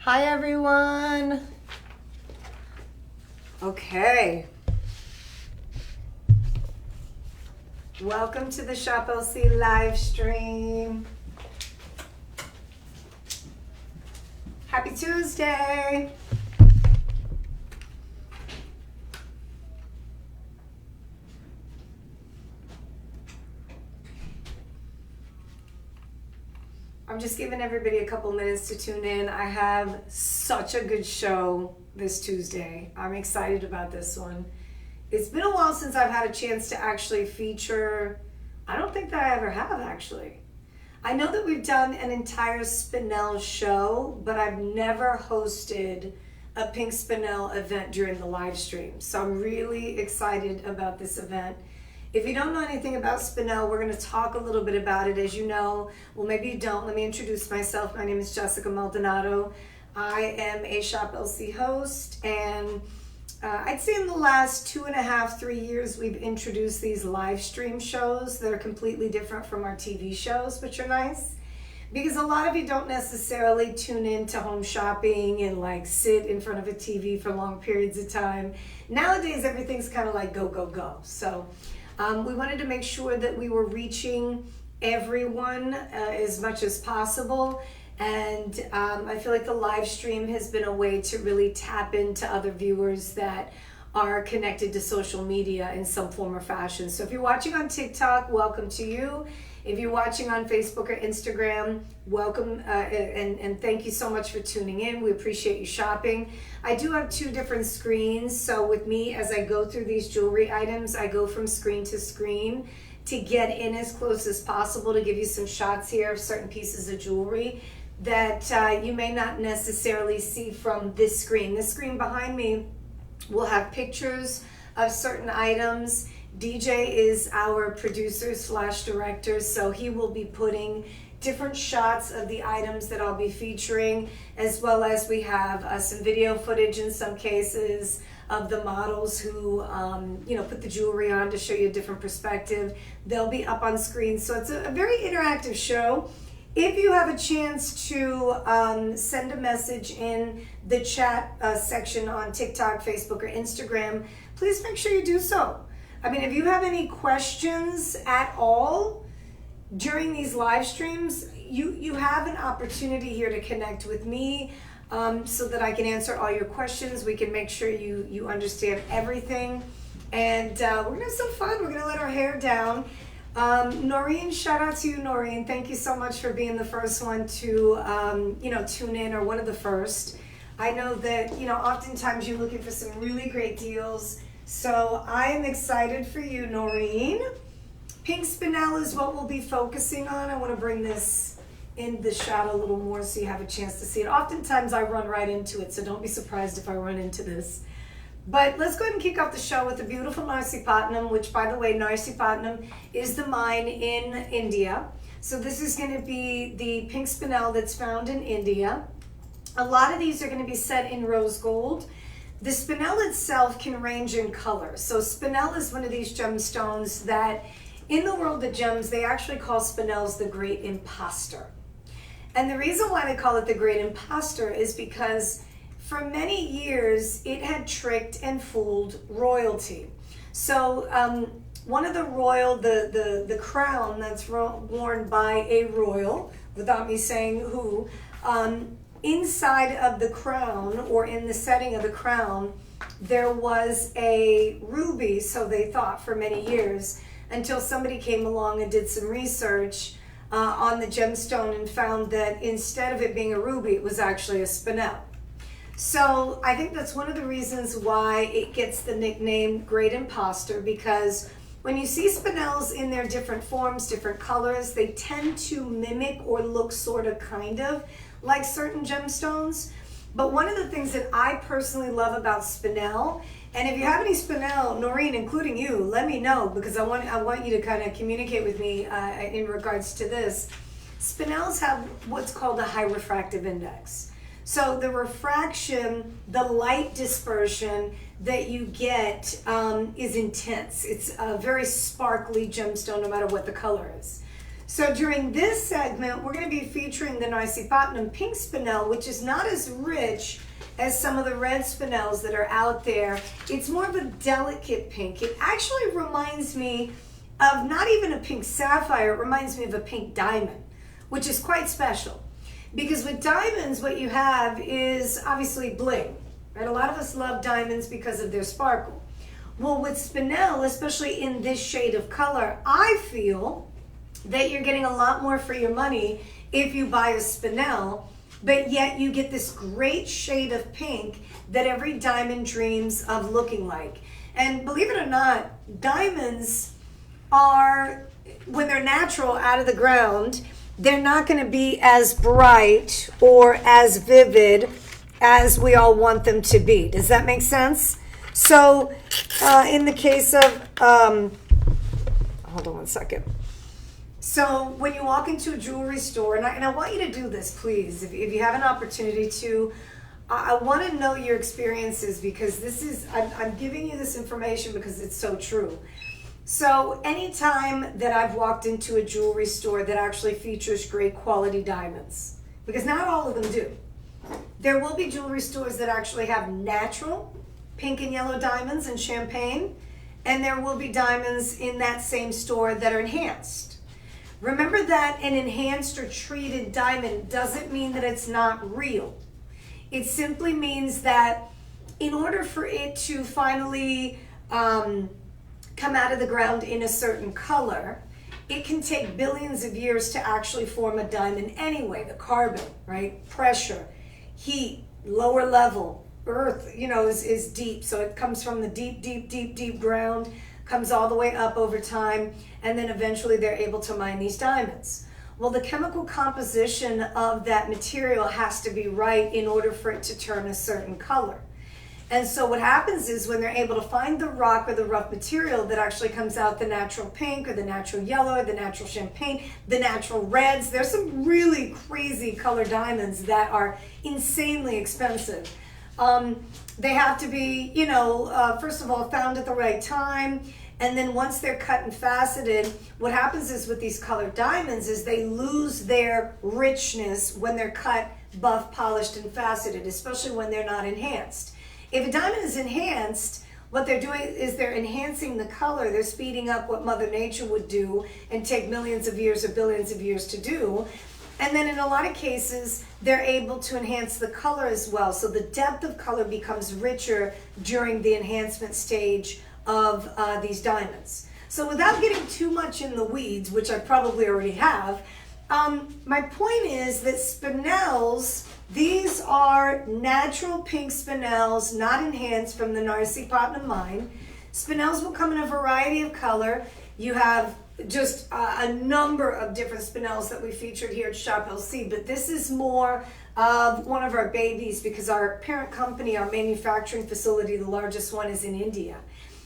Hi everyone. Okay. Welcome to the Shop LC live stream. Happy Tuesday. I'm just giving everybody a couple minutes to tune in. I have such a good show this Tuesday. I'm excited about this one. It's been a while since I've had a chance to actually feature. I don't think that I ever have actually. I know that we've done an entire Spinel show, but I've never hosted a Pink Spinel event during the live stream. So I'm really excited about this event. If you don't know anything about Spinel, we're going to talk a little bit about it. As you know, well, maybe you don't. Let me introduce myself. My name is Jessica Maldonado. I am a Shop LC host, and I'd say in the last 2.5, 3 years, we've introduced these live stream shows that are completely different from our TV shows, which are nice. Because a lot of you don't necessarily tune in to home shopping and like sit in front of a TV for long periods of time. Nowadays, everything's kind of like go, go, go. So we wanted to make sure that we were reaching everyone as much as possible. And I feel like the live stream has been a way to really tap into other viewers that are connected to social media in some form or fashion. So if you're watching on TikTok, welcome to you. If you're watching on Facebook or Instagram, welcome and thank you so much for tuning in. We appreciate you shopping. I do have 2 different screens. So with me, as I go through these jewelry items, I go from screen to screen to get in as close as possible to give you some shots here of certain pieces of jewelry that you may not necessarily see from this screen. This screen behind me will have pictures of certain items. DJ is our producer / director, so he will be putting different shots of the items that I'll be featuring, as well as we have some video footage in some cases of the models who put the jewelry on to show you a different perspective. They'll be up on screen, so it's a very interactive show. If you have a chance to send a message in the chat section on TikTok, Facebook, or Instagram, please make sure you do so. I mean, if you have any questions at all during these live streams, you have an opportunity here to connect with me so that I can answer all your questions. We can make sure you understand everything. And we're going to have some fun. We're going to let our hair down. Noreen, shout out to you, Noreen. Thank you so much for being the first one to, tune in, or one of the first. I know that, oftentimes you're looking for some really great deals. So I am excited for you, Noreen. Pink Spinel is what we'll be focusing on. I want to bring this in the shot a little more so you have a chance to see it. Oftentimes I run right into it, so don't be surprised if I run into this. But let's go ahead and kick off the show with the beautiful Narsipatnam, which, by the way, Narsipatnam is the mine in India. So this is going to be the pink spinel that's found in India. A lot of these are going to be set in rose gold. The spinel itself can range in color. So spinel is one of these gemstones that, in the world of gems, they actually call spinels the great imposter. And the reason why they call it the great imposter is because for many years, it had tricked and fooled royalty. So one of the the crown that's worn by a royal, without me saying who, inside of the crown, or in the setting of the crown, there was a ruby, so they thought, for many years, until somebody came along and did some research on the gemstone and found that instead of it being a ruby, it was actually a spinel. So I think that's one of the reasons why it gets the nickname Great Imposter, because when you see spinels in their different forms, different colors, they tend to mimic or look sort of kind of like certain gemstones. But one of the things that I personally love about spinel, and if you have any spinel, Noreen, including you, let me know, because I want you to kind of communicate with me in regards to this. Spinels have what's called a high refractive index. So the refraction, the light dispersion that you get is intense. It's a very sparkly gemstone no matter what the color is. So during this segment, we're going to be featuring the Narciplatinum Pink Spinel, which is not as rich as some of the red spinels that are out there. It's more of a delicate pink. It actually reminds me of not even a pink sapphire, it reminds me of a pink diamond, which is quite special. Because with diamonds, what you have is obviously bling, right? A lot of us love diamonds because of their sparkle. Well, with Spinel, especially in this shade of color, I feel that you're getting a lot more for your money if you buy a Spinel, but yet you get this great shade of pink that every diamond dreams of looking like. And believe it or not, diamonds are, when they're natural out of the ground, they're not going to be as bright or as vivid as we all want them to be. Does that make sense? So in the case of, hold on one second. So when you walk into a jewelry store, and I want you to do this, please, if you have an opportunity to, I want to know your experiences, because this is, I'm giving you this information because it's so true. So anytime that I've walked into a jewelry store that actually features great quality diamonds, because not all of them do. There will be jewelry stores that actually have natural pink and yellow diamonds and champagne, and there will be diamonds in that same store that are enhanced. Remember that an enhanced or treated diamond doesn't mean that it's not real. It simply means that in order for it to finally come out of the ground in a certain color, it can take billions of years to actually form a diamond anyway. The carbon, right? Pressure, heat, lower level, earth, is deep. So it comes from the deep ground, comes all the way up over time, and then eventually they're able to mine these diamonds. Well, the chemical composition of that material has to be right in order for it to turn a certain color. And so what happens is when they're able to find the rock or the rough material that actually comes out the natural pink or the natural yellow or the natural champagne, the natural reds, there's some really crazy color diamonds that are insanely expensive. They have to be, first of all, found at the right time. And then once they're cut and faceted, what happens is with these colored diamonds is they lose their richness when they're cut, buff, polished, and faceted, especially when they're not enhanced. If a diamond is enhanced, what they're doing is they're enhancing the color. They're speeding up what Mother Nature would do and take millions of years or billions of years to do. And then in a lot of cases, they're able to enhance the color as well. So the depth of color becomes richer during the enhancement stage of these diamonds. So without getting too much in the weeds, which I probably already have, my point is that Spinels, these are natural pink Spinels, not enhanced, from the Narciplatinum mine. Spinels will come in a variety of color. You have just a number of different Spinels that we featured here at Shop LC, but this is more of one of our babies because our parent company, our manufacturing facility, the largest one, is in India.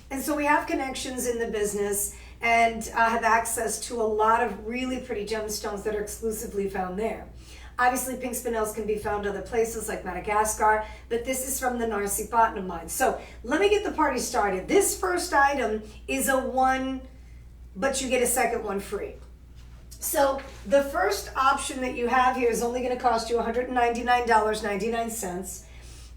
And so we have connections in the business and have access to a lot of really pretty gemstones that are exclusively found there. Obviously, pink Spinels can be found other places like Madagascar, but this is from the Narciplatinum mine. So let me get the party started. This first item is a one, but you get a second one free. So the first option that you have here is only going to cost you $199.99.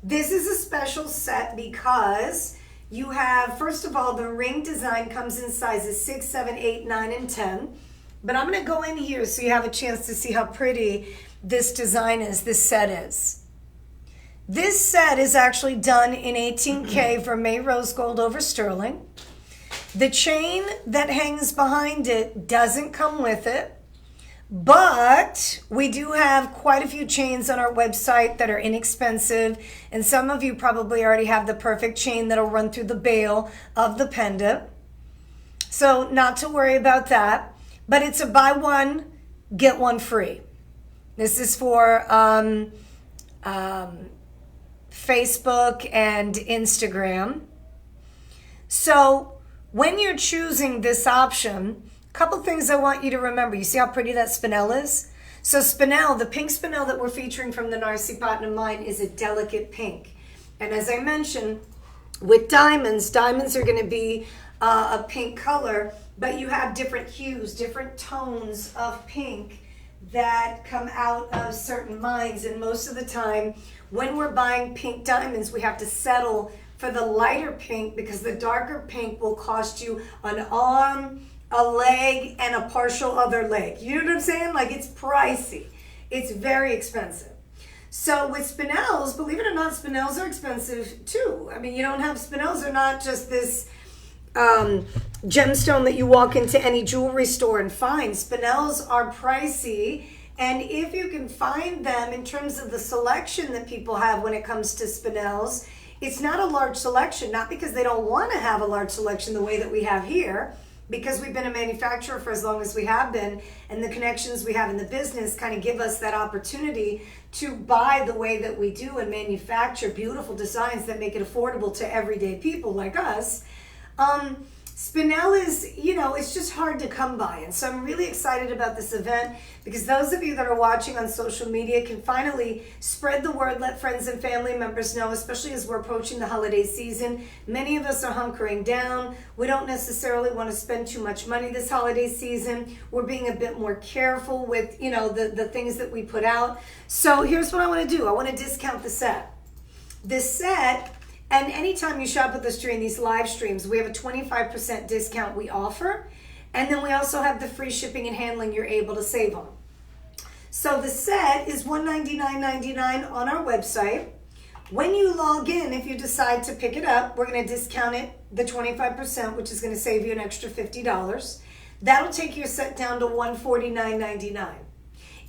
This is a special set because you have, first of all, the ring design comes in sizes 6, 7, 8, 9, and 10. But I'm going to go in here so you have a chance to see how pretty this design is, this set is. This set is actually done in 18K Vermeil rose gold over sterling. The chain that hangs behind it doesn't come with it, but we do have quite a few chains on our website that are inexpensive, and some of you probably already have the perfect chain that'll run through the bail of the pendant. So not to worry about that, but it's a buy one, get one free. This is for Facebook and Instagram. So when you're choosing this option, a couple things I want you to remember. You see how pretty that Spinel is? So Spinel, the pink Spinel that we're featuring from the Narciplatinum mine, is a delicate pink. And as I mentioned, with diamonds are going to be a pink color, but you have different hues, different tones of pink that come out of certain mines. And most of the time, when we're buying pink diamonds, we have to settle for the lighter pink because the darker pink will cost you an arm, a leg, and a partial other leg. You know what I'm saying? Like, it's pricey. It's very expensive. So with Spinels, believe it or not, Spinels are expensive too. I mean, you don't have Spinels are not just this gemstone that you walk into any jewelry store and find. Spinels are pricey, and if you can find them in terms of the selection that people have when it comes to Spinels, it's not a large selection, not because they don't want to have a large selection the way that we have here, because we've been a manufacturer for as long as we have been, and the connections we have in the business kind of give us that opportunity to buy the way that we do and manufacture beautiful designs that make it affordable to everyday people like us. Spinel is, you know, it's just hard to come by. And so I'm really excited about this event because those of you that are watching on social media can finally spread the word, let friends and family members know, especially as we're approaching the holiday season. Many of us are hunkering down. We don't necessarily want to spend too much money this holiday season. We're being a bit more careful with, you know, the things that we put out. So here's what I want to do. I want to discount the set. This set, and anytime you shop with us during these live streams, we have a 25% discount we offer. And then we also have the free shipping and handling you're able to save on. So the set is $199.99 on our website. When you log in, if you decide to pick it up, we're going to discount it, the 25%, which is going to save you an extra $50. That'll take your set down to $149.99.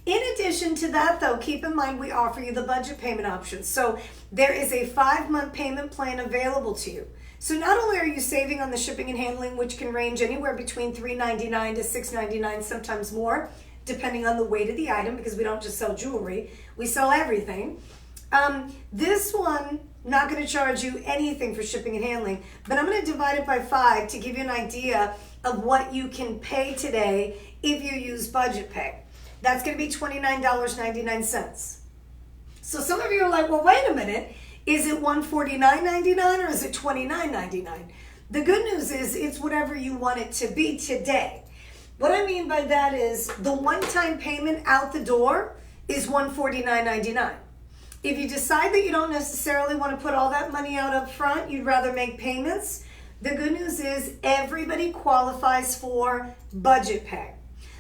In addition to that, though, keep in mind we offer you the budget payment option. So there is a 5-month payment plan available to you. So not only are you saving on the shipping and handling, which can range anywhere between $3.99 to $6.99, sometimes more, depending on the weight of the item, because we don't just sell jewelry, we sell everything. This one, not going to charge you anything for shipping and handling, but I'm going to divide it by 5 to give you an idea of what you can pay today if you use budget pay. That's going to be $29.99. So some of you are like, well, wait a minute. Is it $149.99 or is it $29.99? The good news is it's whatever you want it to be today. What I mean by that is the one-time payment out the door is $149.99. If you decide that you don't necessarily want to put all that money out up front, you'd rather make payments, the good news is everybody qualifies for budget pay.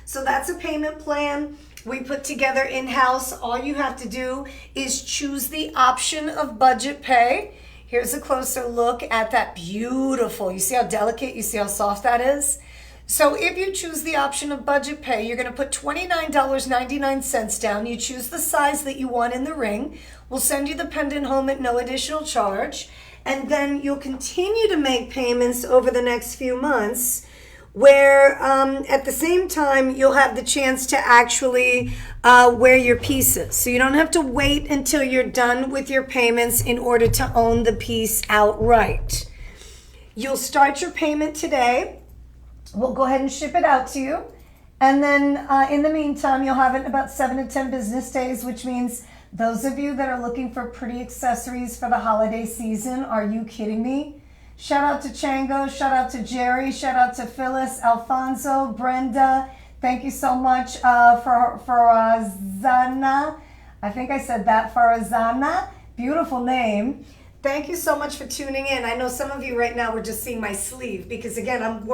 So that's a payment plan we put together in-house. All you have to do is choose the option of budget pay. Here's a closer look at that beautiful, you see how delicate, you see how soft that is? So if you choose the option of budget pay, you're going to put $29.99 down. You choose the size that you want in the ring. We'll send you the pendant home at no additional charge. And then you'll continue to make payments over the next few months, where at the same time you'll have the chance to actually wear your pieces. So you don't have to wait until you're done with your payments in order to own the piece outright. You'll start your payment today. We'll go ahead and ship it out to you. And then in the meantime, you'll have it in about 7 to 10 business days, which means those of you that are looking for pretty accessories for the holiday season, are you kidding me? Shout out to Chango, shout out to Jerry, shout out to Phyllis, Alfonso, Brenda. Thank you so much for Farazana. I think I said that, Farazana. Beautiful name. Thank you so much for tuning in. I know some of you right now were just seeing my sleeve because again, I'm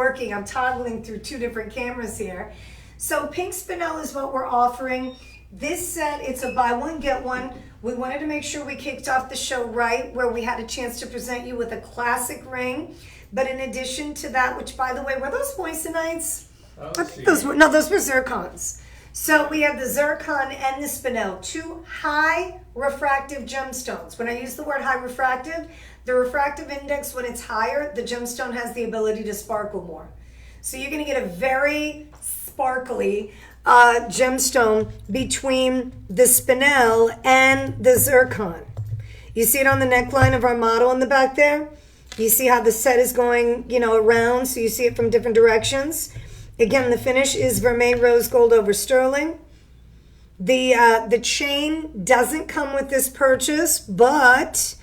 toggling through 2 different cameras here. So Pink Spinel is what we're offering. This set, it's a buy one, get one. We wanted to make sure we kicked off the show right, where we had a chance to present you with a classic ring. But in addition to that, which by the way, were those moissanites? I think those were zircons. So we have the zircon and the Spinel, 2 high refractive gemstones. When I use the word high refractive, the refractive index, when it's higher, the gemstone has the ability to sparkle more. So you're going to get a very sparkly gemstone between the Spinel and the zircon. You see it on the neckline of our model in the back there? You see how the set is going, around, so you see it from different directions. Again, the finish is vermeil rose gold over sterling. The chain doesn't come with this purchase, but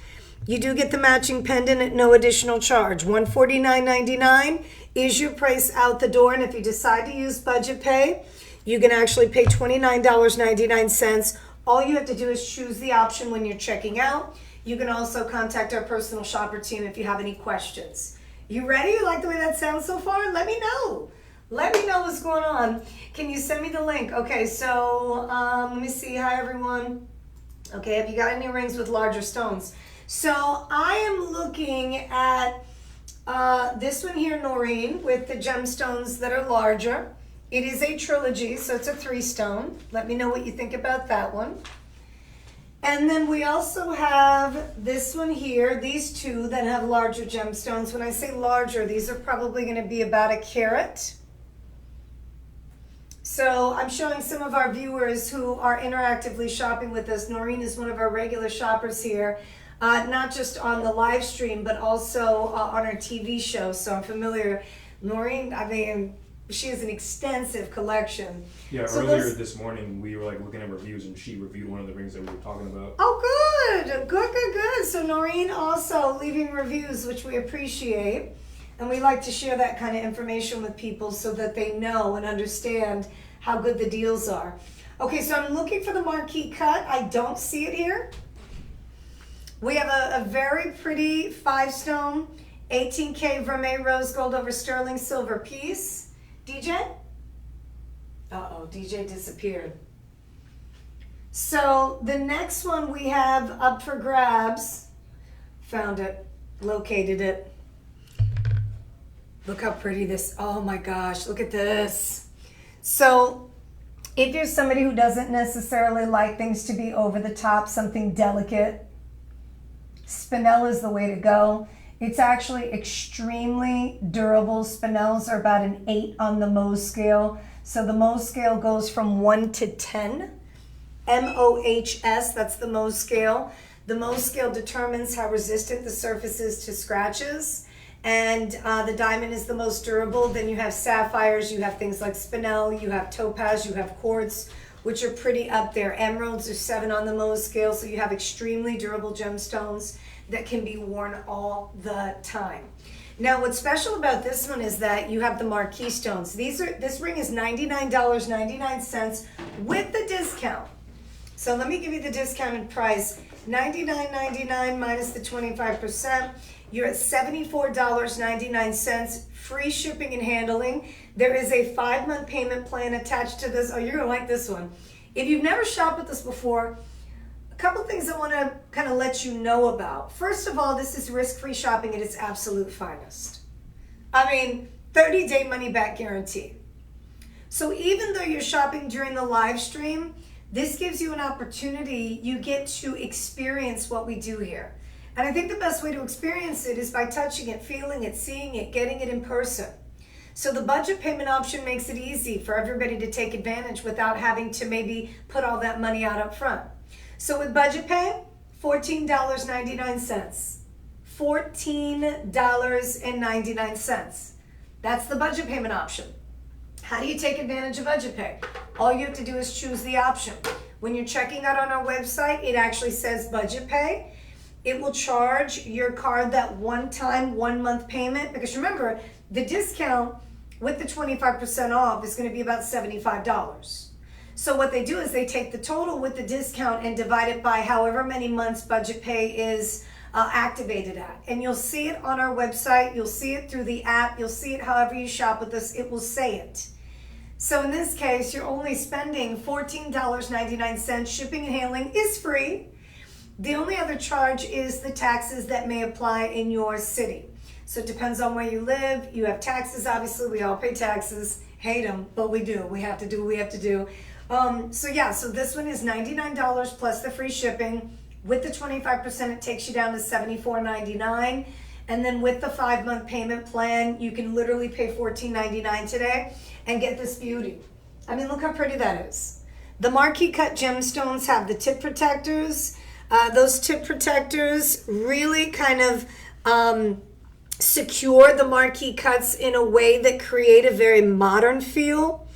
You do get the matching pendant at no additional charge. $149.99 is your price out the door. And if you decide to use budget pay, you can actually pay $29.99. All you have to do is choose the option when you're checking out. You can also contact our personal shopper team if you have any questions. You ready? You like the way that sounds so far? Let me know. Let me know what's going on. Can you send me the link? Okay, so let me see. Hi, everyone. Okay, have you got any rings with larger stones? So I am looking at this one here, Noreen, with the gemstones that are larger. It is a trilogy, so it's a 3-stone. Let me know what you think about that one. And then we also have this one here, these two that have larger gemstones. When I say larger, these are probably going to be about 1 carat. So I'm showing some of our viewers who are interactively shopping with us. Noreen is one of our regular shoppers here. Not just on the live stream, but also on our TV show. So I'm familiar. Noreen, I mean, she has an extensive collection. Yeah, so earlier this morning, we were like looking at reviews and she reviewed one of the rings that we were talking about. Oh, good. So Noreen also leaving reviews, which we appreciate. And we like to share that kind of information with people so that they know and understand how good the deals are. Okay, so I'm looking for the marquee cut. I don't see it here. We have a very pretty 5-stone, 18K vermeil rose gold over sterling silver piece. DJ? Uh-oh, DJ disappeared. So the next one we have up for grabs. Found it, located it. Look how pretty this, oh my gosh, look at this. So if you're somebody who doesn't necessarily like things to be over the top, something delicate, Spinel is the way to go. It's actually extremely durable. Spinels are about an 8 on the Mohs scale. So the Mohs scale goes from 1 to 10. M-O-H-S, that's the Mohs scale. The Mohs scale determines how resistant the surface is to scratches. And the diamond is the most durable. Then you have sapphires, you have things like Spinel, you have topaz, you have quartz, which are pretty up there. Emeralds are 7 on the Mohs scale, so you have extremely durable gemstones that can be worn all the time. Now, what's special about this one is that you have the marquee stones. This ring is $99.99 with the discount. So let me give you the discounted price. $99.99 minus the 25%. You're at $74.99, free shipping and handling. There is a 5-month payment plan attached to this. Oh, you're gonna like this one. If you've never shopped with us before, a couple things I wanna kind of let you know about. First of all, this is risk-free shopping at its absolute finest. I mean, 30-day money-back guarantee. So even though you're shopping during the live stream, this gives you an opportunity. You get to experience what we do here. And I think the best way to experience it is by touching it, feeling it, seeing it, getting it in person. So the budget payment option makes it easy for everybody to take advantage without having to maybe put all that money out up front. So with budget pay, $14.99. $14.99. That's the budget payment option. How do you take advantage of budget pay? All you have to do is choose the option. When you're checking out on our website, it actually says budget pay. It will charge your card that one-time, 1-month payment. Because remember, the discount with the 25% off is going to be about $75. So what they do is they take the total with the discount and divide it by however many months budget pay is activated at. And you'll see it on our website. You'll see it through the app. You'll see it however you shop with us. It will say it. So in this case, you're only spending $14.99. Shipping and handling is free. The only other charge is the taxes that may apply in your city. So it depends on where you live. You have taxes, obviously. We all pay taxes. Hate them, but we do. We have to do what we have to do. So this one is $99 plus the free shipping. With the 25%, it takes you down to $74.99. And then with the 5-month payment plan, you can literally pay $14.99 today and get this beauty. I mean, look how pretty that is. The marquee cut gemstones have the tip protectors. Those tip protectors really kind of secure the marquee cuts in a way that create a very modern feel.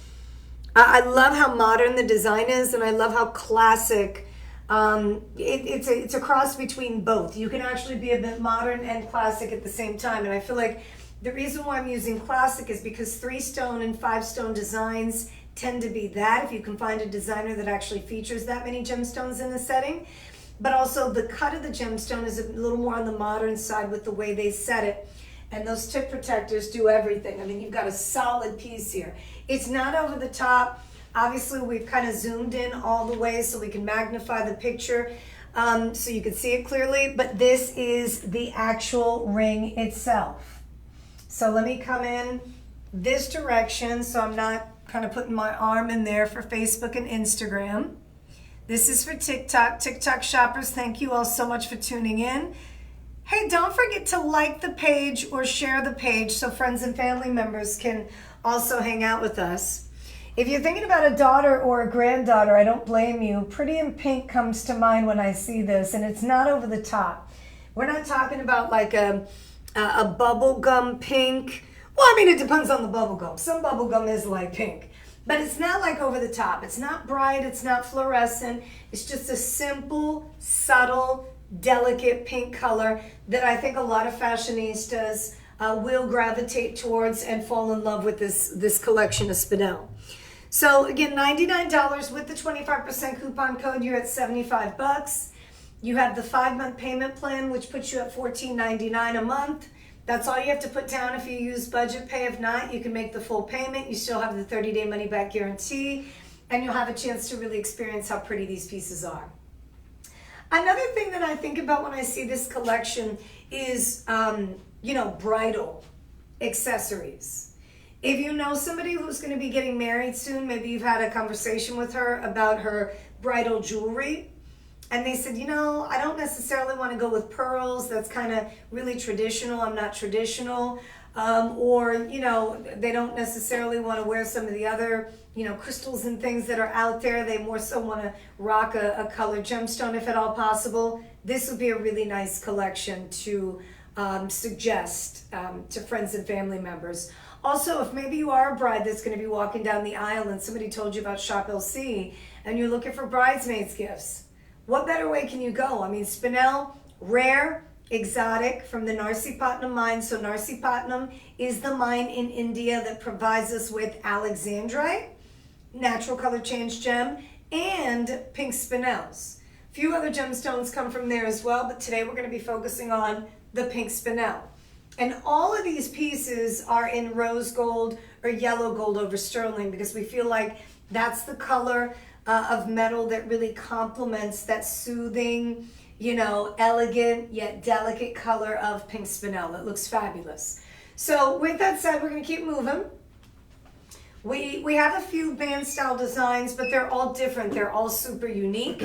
I love how modern the design is, and I love how classic It's a cross between both. You can actually be a bit modern and classic at the same time. And I feel like the reason why I'm using classic is because 3-stone and 5-stone designs tend to be that, if you can find a designer that actually features that many gemstones in the setting. But also the cut of the gemstone is a little more on the modern side with the way they set it. And those tip protectors do everything. I mean, you've got a solid piece here. It's not over the top. Obviously, we've kind of zoomed in all the way so we can magnify the picture so you can see it clearly. But this is the actual ring itself. So let me come in this direction so I'm not kind of putting my arm in there for Facebook and Instagram. This is for TikTok. TikTok shoppers, thank you all so much for tuning in. Hey, don't forget to like the page or share the page so friends and family members can also hang out with us. If you're thinking about a daughter or a granddaughter, I don't blame you. Pretty in Pink comes to mind when I see this, and it's not over the top. We're not talking about like a bubblegum pink. Well, I mean, it depends on the bubblegum. Some bubblegum is like pink, but it's not like over the top. It's not bright. It's not fluorescent. It's just a simple, subtle, delicate pink color that I think a lot of fashionistas will gravitate towards and fall in love with this collection of Spinel. So again, $99 with the 25% coupon code, you're at $75. You have the 5-month payment plan, which puts you at $14.99 a month. That's all you have to put down if you use budget pay. If not, you can make the full payment. You still have the 30-day money-back guarantee, and you'll have a chance to really experience how pretty these pieces are. Another thing that I think about when I see this collection is, bridal accessories. If you know somebody who's going to be getting married soon, maybe you've had a conversation with her about her bridal jewelry, and they said, I don't necessarily want to go with pearls. That's kind of really traditional. I'm not traditional. Or they don't necessarily want to wear some of the other, crystals and things that are out there. They more so want to rock a colored gemstone if at all possible. This would be a really nice collection to suggest to friends and family members. Also, if maybe you are a bride that's going to be walking down the aisle and somebody told you about Shop LC and you're looking for bridesmaids gifts, what better way can you go? I mean, Spinel, rare, exotic, from the Narsipatnam mine. So Narsipatnam is the mine in India that provides us with alexandrite, natural color change gem, and pink spinels. A few other gemstones come from there as well, but today we're going to be focusing on the pink spinel. And all of these pieces are in rose gold or yellow gold over sterling because we feel like that's the color of metal that really complements that soothing, elegant yet delicate color of pink spinel. It looks fabulous. So with that said, we're going to keep moving. We have a few band style designs, but they're all different. They're all super unique.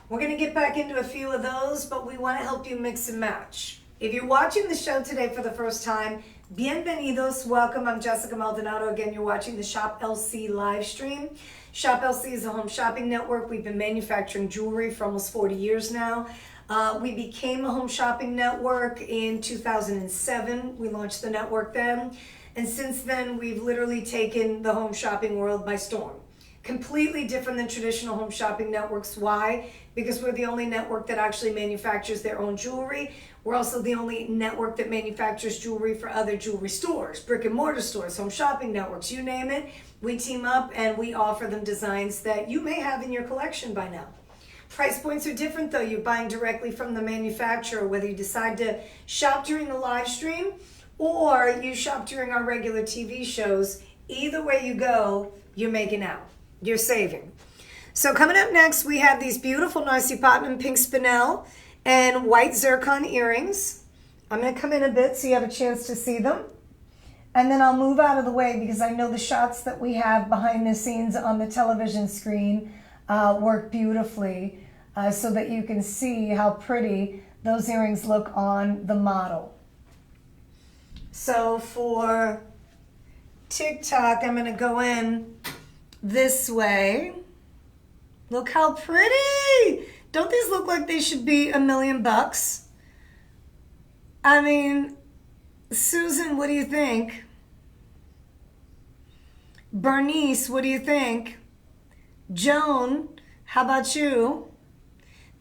We're going to get back into a few of those, but we want to help you mix and match. If you're watching the show today for the first time, bienvenidos, welcome. I'm Jessica Maldonado. Again, you're watching the Shop LC live stream. Shop LC is a home shopping network. We've been manufacturing jewelry for almost 40 years now. We became a home shopping network in 2007. We launched the network then. And since then, we've literally taken the home shopping world by storm. Completely different than traditional home shopping networks. Why? Because we're the only network that actually manufactures their own jewelry. We're also the only network that manufactures jewelry for other jewelry stores, brick and mortar stores, home shopping networks, you name it. We team up and we offer them designs that you may have in your collection by now. Price points are different though. You're buying directly from the manufacturer, whether you decide to shop during the live stream or you shop during our regular TV shows. Either way you go, you're making out. You're saving. So coming up next, we have these beautiful Narsipatnam pink spinel and white zircon earrings. I'm going to come in a bit so you have a chance to see them. And then I'll move out of the way because I know the shots that we have behind the scenes on the television screen work beautifully so that you can see how pretty those earrings look on the model. So for TikTok, I'm going to go in this way. Look how pretty! Don't these look like they should be $1 million? I mean, Susan, what do you think? Bernice, what do you think? Joan, how about you?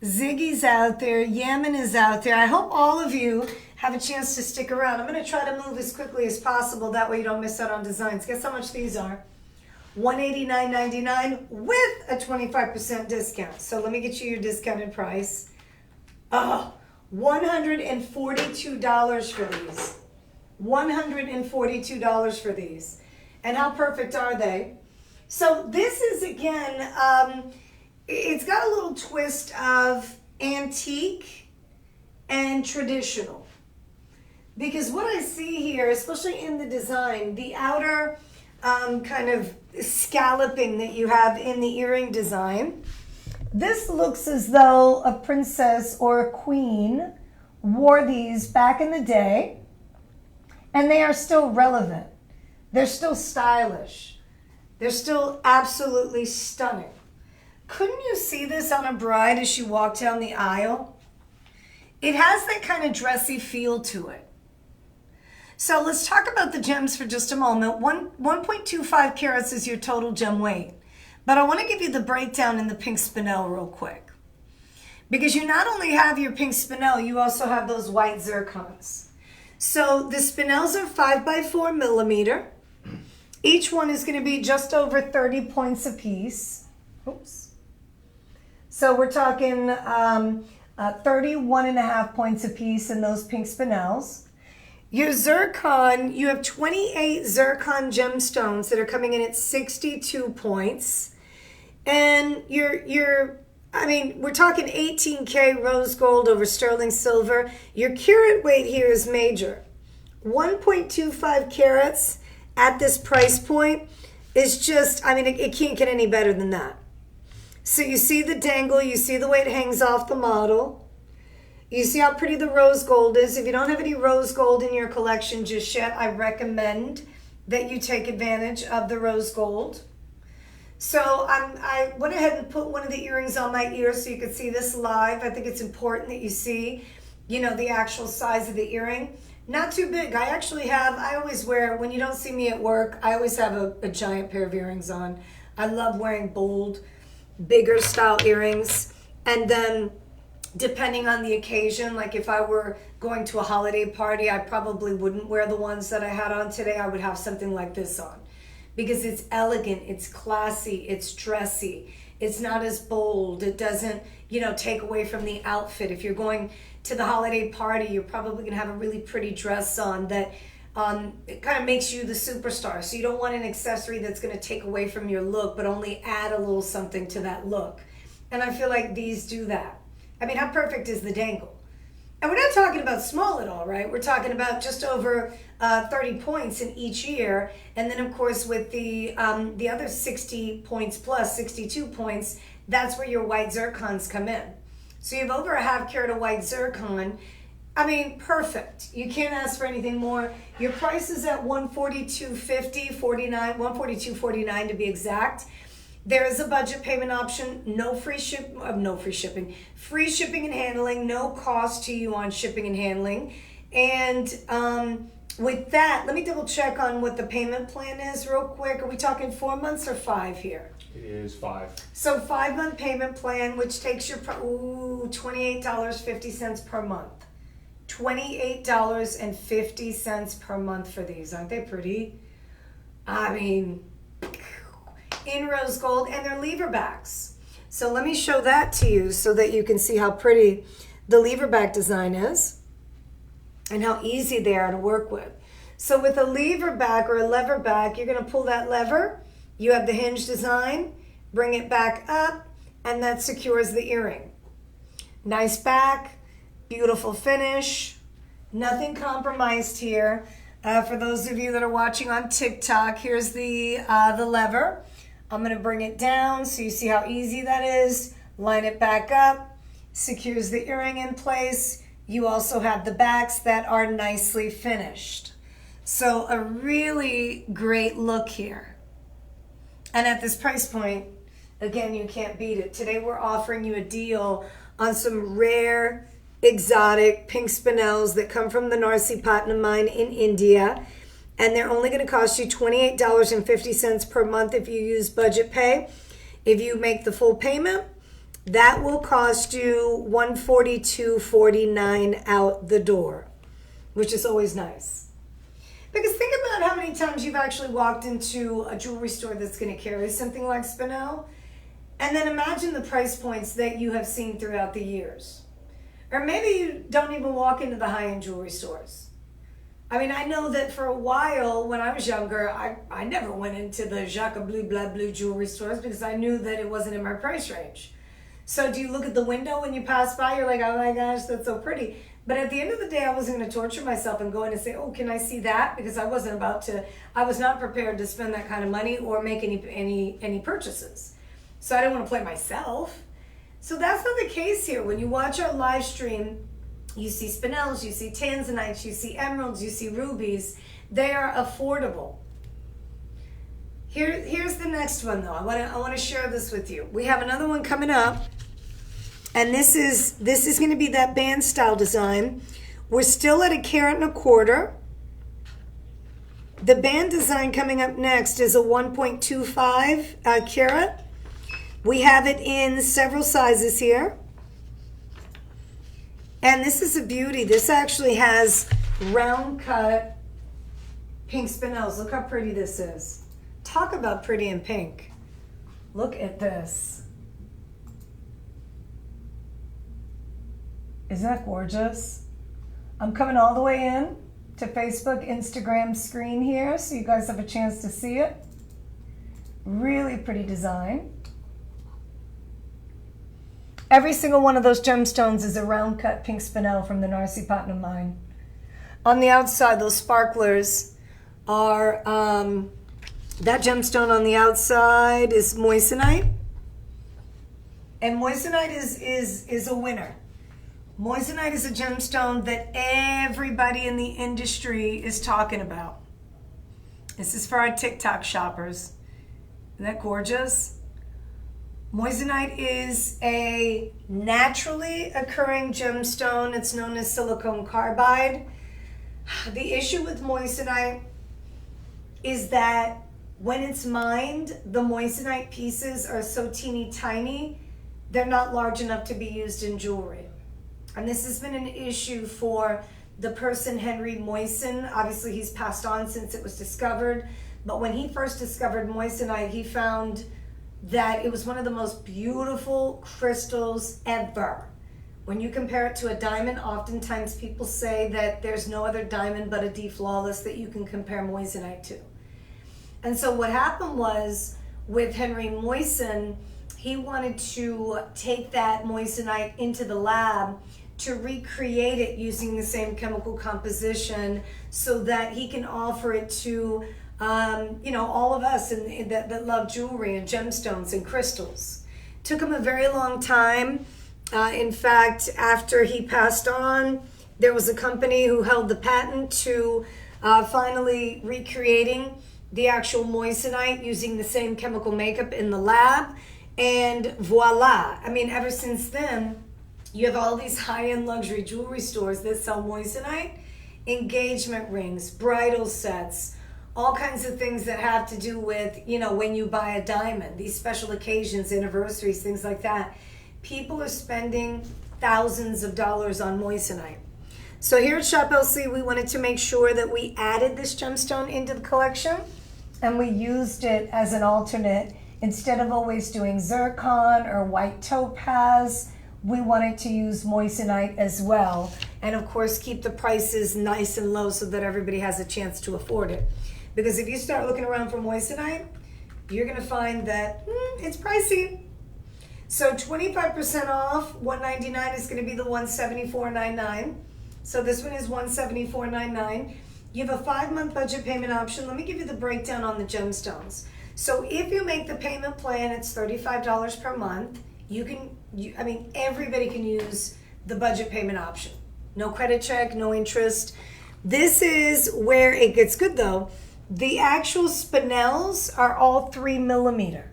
Ziggy's out there. Yaman is out there. I hope all of you have a chance to stick around. I'm going to try to move as quickly as possible. That way you don't miss out on designs. Guess how much these are? $189.99 with a 25% discount. So let me get you your discounted price. Oh, $142 for these. $142 for these. And how perfect are they? So this is, again, it's got a little twist of antique and traditional. Because what I see here, especially in the design, the outer kind of scalloping that you have in the earring design, this looks as though a princess or a queen wore these back in the day, and they are still relevant. They're still stylish. They're still absolutely stunning. Couldn't you see this on a bride as she walked down the aisle? It has that kind of dressy feel to it. So let's talk about the gems for just a moment. 1.25 carats is your total gem weight. But I want to give you the breakdown in the pink spinel real quick. Because you not only have your pink spinel, you also have those white zircons. So the spinels are 5x4 millimeter. Each one is going to be just over 30 points apiece. Oops. So we're talking 31.5 points apiece in those pink spinels. Your zircon, you have 28 zircon gemstones that are coming in at 62 points. And we're talking 18K rose gold over sterling silver. Your carat weight here is major. 1.25 carats at this price point is just, it can't get any better than that. So you see the dangle, you see the way it hangs off the model. You see how pretty the rose gold is. If you don't have any rose gold in your collection just yet, I recommend that you take advantage of the rose gold. So I went ahead and put one of the earrings on my ear so you could see this live. I think it's important that you see, the actual size of the earring. Not too big. I always wear, when you don't see me at work, I always have a giant pair of earrings on. I love wearing bold, bigger style earrings. And then depending on the occasion, like if I were going to a holiday party, I probably wouldn't wear the ones that I had on today. I would have something like this on because it's elegant, it's classy, it's dressy. It's not as bold. It doesn't, take away from the outfit. If you're going to the holiday party, you're probably going to have a really pretty dress on that it kind of makes you the superstar. So you don't want an accessory that's going to take away from your look, but only add a little something to that look. And I feel like these do that. How perfect is the dangle? And we're not talking about small at all, right? We're talking about just over 30 points in each ear. And then, of course, with the other 60 points plus, 62 points, that's where your white zircons come in. So you have over a half carat of white zircon. Perfect. You can't ask for anything more. Your price is at $142.50, $142.49 to be exact. There is a budget payment option, free shipping, and handling, no cost to you on shipping and handling. And with that, let me double check on what the payment plan is real quick. Are we talking 4 months or 5 here? It is 5. So 5-month payment plan, which takes your $28.50 per month. $28.50 per month for these. Aren't they pretty? In rose gold, and they're lever backs. So let me show that to you so that you can see how pretty the lever back design is and how easy they are to work with. So with a lever back or a lever back, you're going to pull that lever. You have the hinge design, bring it back up, and that secures the earring. Nice back, beautiful finish, nothing compromised here. For those of you that are watching on TikTok, here's the lever. I'm going to bring it down so you see how easy that is. Line it back up, secures the earring in place. You also have the backs that are nicely finished. So a really great look here. And at this price point, again, you can't beat it. Today we're offering you a deal on some rare, exotic pink spinels that come from the Narsipatnam mine in India. And they're only going to cost you $28.50 per month if you use budget pay. If you make the full payment, that will cost you $142.49 out the door, which is always nice. Because think about how many times you've actually walked into a jewelry store that's going to carry something like Spinel, and then imagine the price points that you have seen throughout the years. Or maybe you don't even walk into the high-end jewelry stores. I mean, I know that for a while when I was younger, I never went into the Jacques Bleu Blah Bleu jewelry stores because I knew that it wasn't in my price range. So do you look at the window when you pass by, you're like, oh my gosh, that's so pretty. But at the end of the day, I wasn't going to torture myself and go in and say, oh, can I see that? Because I was not prepared to spend that kind of money or make any purchases. So I didn't want to play myself. So that's not the case here. When you watch our live stream, you see spinels, you see tanzanites, you see emeralds, you see rubies. They are affordable. Here's the next one though. I want to share this with you. We have another one coming up, and this is going to be that band style design. We're still at 1.25 carats. The band design coming up next is a 1.25 carat. We have it in several sizes here. And this is a beauty. This actually has round cut pink spinels. Look how pretty this is. Talk about pretty in pink. Look at this. Isn't that gorgeous? I'm coming all the way in to Facebook, Instagram screen here so you guys have a chance to see it. Really pretty design. Every single one of those gemstones is a round cut pink spinel from the Narsipatnam mine. On the outside, those sparklers are, that gemstone on the outside is moissanite. And moissanite is a winner. Moissanite is a gemstone that everybody in the industry is talking about. This is for our TikTok shoppers. Isn't that gorgeous? Moissanite is a naturally occurring gemstone. It's known as silicon carbide. The issue with moissanite is that when it's mined, the moissanite pieces are so teeny tiny, they're not large enough to be used in jewelry. And this has been an issue for the person Henry Moissan. Obviously, he's passed on since it was discovered. But when he first discovered moissanite, he found that it was one of the most beautiful crystals ever. When you compare it to a diamond, oftentimes people say that there's no other diamond but a D Flawless that you can compare moissanite to. And so what happened was, with Henry Moissan, he wanted to take that moissanite into the lab to recreate it using the same chemical composition so that he can offer it to all of us that love jewelry and gemstones and crystals. Took him a very long time. In fact, after he passed on, there was a company who held the patent to finally recreating the actual moissanite using the same chemical makeup in the lab. And voila. I mean, ever since then, you have all these high-end luxury jewelry stores that sell moissanite, engagement rings, bridal sets, all kinds of things that have to do with, when you buy a diamond, these special occasions, anniversaries, things like that. People are spending thousands of dollars on moissanite. So here at Shop LC, we wanted to make sure that we added this gemstone into the collection, and we used it as an alternate. Instead of always doing zircon or white topaz, we wanted to use moissanite as well. And of course, keep the prices nice and low so that everybody has a chance to afford it. Because if you start looking around for moissanite, you're gonna find that it's pricey. So 25% off, $199 is gonna be the $174.99. So this one is $174.99. You have a 5-month budget payment option. Let me give you the breakdown on the gemstones. So if you make the payment plan, it's $35 per month. Everybody can use the budget payment option. No credit check, no interest. This is where it gets good though. The actual spinels are all 3 millimeter.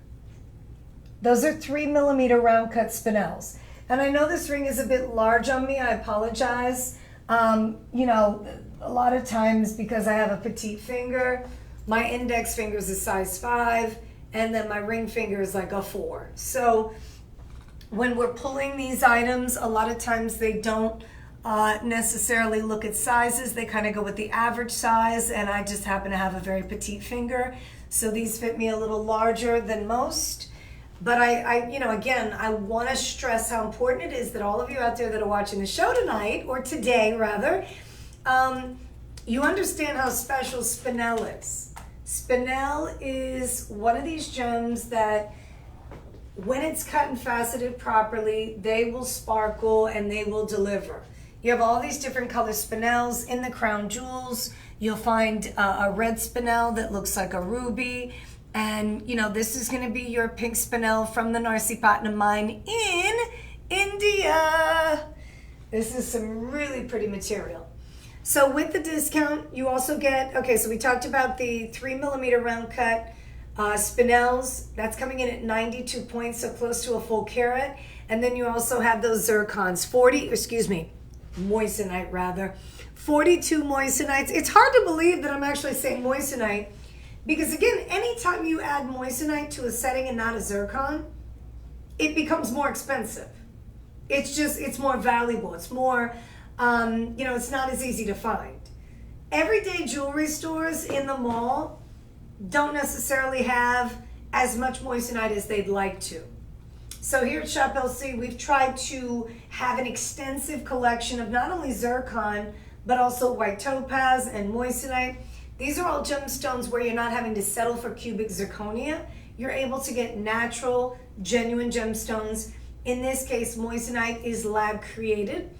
Those are 3 millimeter round cut spinels. And I know this ring is a bit large on me, I apologize. A lot of times because I have a petite finger, my index finger is a size 5, and then my ring finger is like a 4. So when we're pulling these items, a lot of times they don't necessarily look at sizes. They kind of go with the average size, and I just happen to have a very petite finger, so these fit me a little larger than most. But I again, I want to stress how important it is that all of you out there that are watching the show tonight, or today rather, you understand how special Spinel is. Spinel is one of these gems that when it's cut and faceted properly, they will sparkle and they will deliver. You have all these different color Spinels in the crown jewels. You'll find a red Spinel that looks like a ruby. And, this is going to be your pink Spinel from the Narsipatnam mine in India. This is some really pretty material. So with the discount, you also get, so we talked about the 3mm round cut Spinels. That's coming in at 92 points, so close to a full carat. And then you also have those zircons, moissanite rather. 42 moissanites. It's hard to believe that I'm actually saying moissanite, because again, anytime you add moissanite to a setting and not a zircon, it becomes more expensive. It's more valuable. It's more, it's not as easy to find. Everyday jewelry stores in the mall don't necessarily have as much moissanite as they'd like to. So here at Shop LC, we've tried to have an extensive collection of not only zircon, but also white topaz and moissanite. These are all gemstones where you're not having to settle for cubic zirconia. You're able to get natural, genuine gemstones. In this case, moissanite is lab created,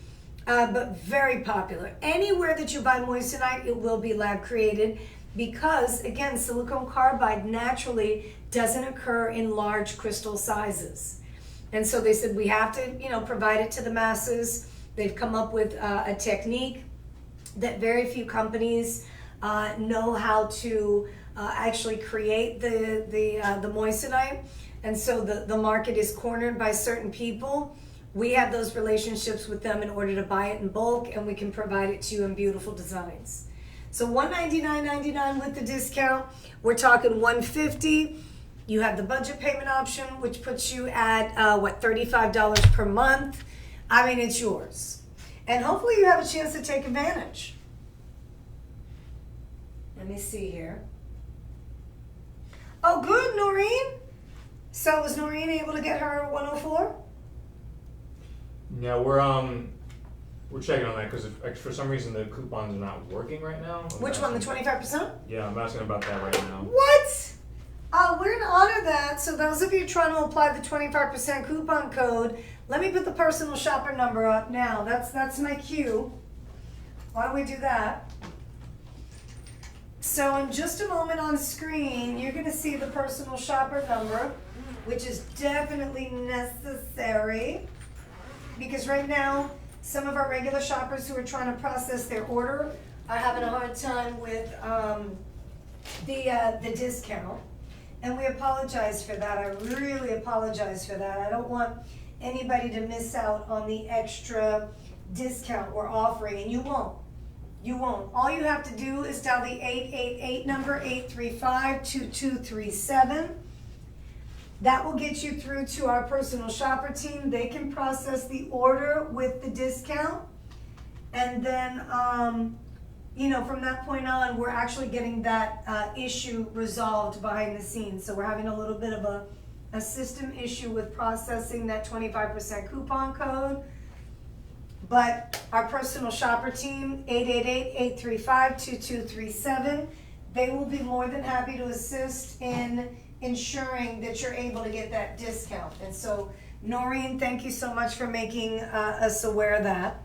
but very popular. Anywhere that you buy moissanite, it will be lab created, because again, silicon carbide naturally doesn't occur in large crystal sizes. And so they said we have to, provide it to the masses. They've come up with a technique that very few companies know how to actually create the moissanite. And so the market is cornered by certain people. We have those relationships with them in order to buy it in bulk, and we can provide it to you in beautiful designs. So $199.99 with the discount. We're talking $150. You have the budget payment option, which puts you at $35 per month. I mean, it's yours. And hopefully you have a chance to take advantage. Let me see here. Oh, good, Noreen. So was Noreen able to get her 104? No, we're checking on that because for some reason the coupons are not working right now. Which one, the 25%? Yeah, I'm asking about that right now. What? We're going to honor that. So those of you trying to apply the 25% coupon code, let me put the personal shopper number up now. That's my cue. Why don't we do that? So in just a moment on screen, you're going to see the personal shopper number, which is definitely necessary, because right now some of our regular shoppers who are trying to process their order are having a hard time with the discount. And we apologize for that. I really apologize for that. I don't want anybody to miss out on the extra discount we're offering, and you won't. You won't. All you have to do is dial the 888 number, 835-2237. That will get you through to our personal shopper team. They can process the order with the discount. And then, from that point on, we're actually getting that issue resolved behind the scenes. So we're having a little bit of a system issue with processing that 25% coupon code. But our personal shopper team, 888-835-2237, they will be more than happy to assist in ensuring that you're able to get that discount. And so, Noreen, thank you so much for making us aware of that.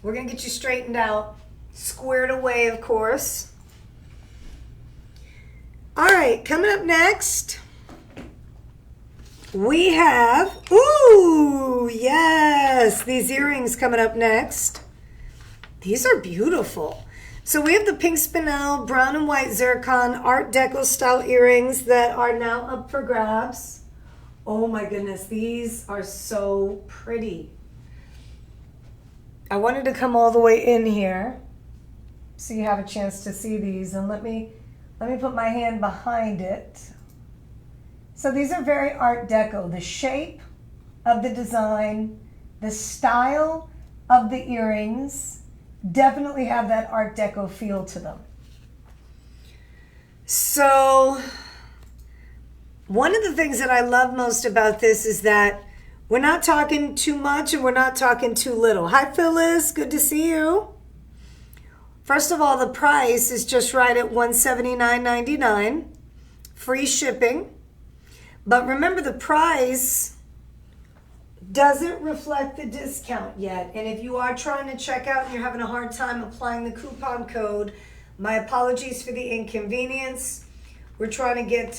We're going to get you straightened out, squared away, of course. All right, coming up next, we have, ooh, yes, these earrings coming up next. These are beautiful. So we have the pink Spinel, brown and white zircon, Art Deco style earrings that are now up for grabs. Oh my goodness, these are so pretty. I wanted to come all the way in here so you have a chance to see these, and let me put my hand behind it So these are very Art Deco. The shape of the design, the style of the earrings definitely have that Art Deco feel to them. So one of the things that I love most about this is that we're not talking too much and we're not talking too little. Hi, Phyllis. Good to see you. First of all, the price is just right at $179.99. Free shipping. But remember, the price doesn't reflect the discount yet. And if you are trying to check out and you're having a hard time applying the coupon code, my apologies for the inconvenience. We're trying to get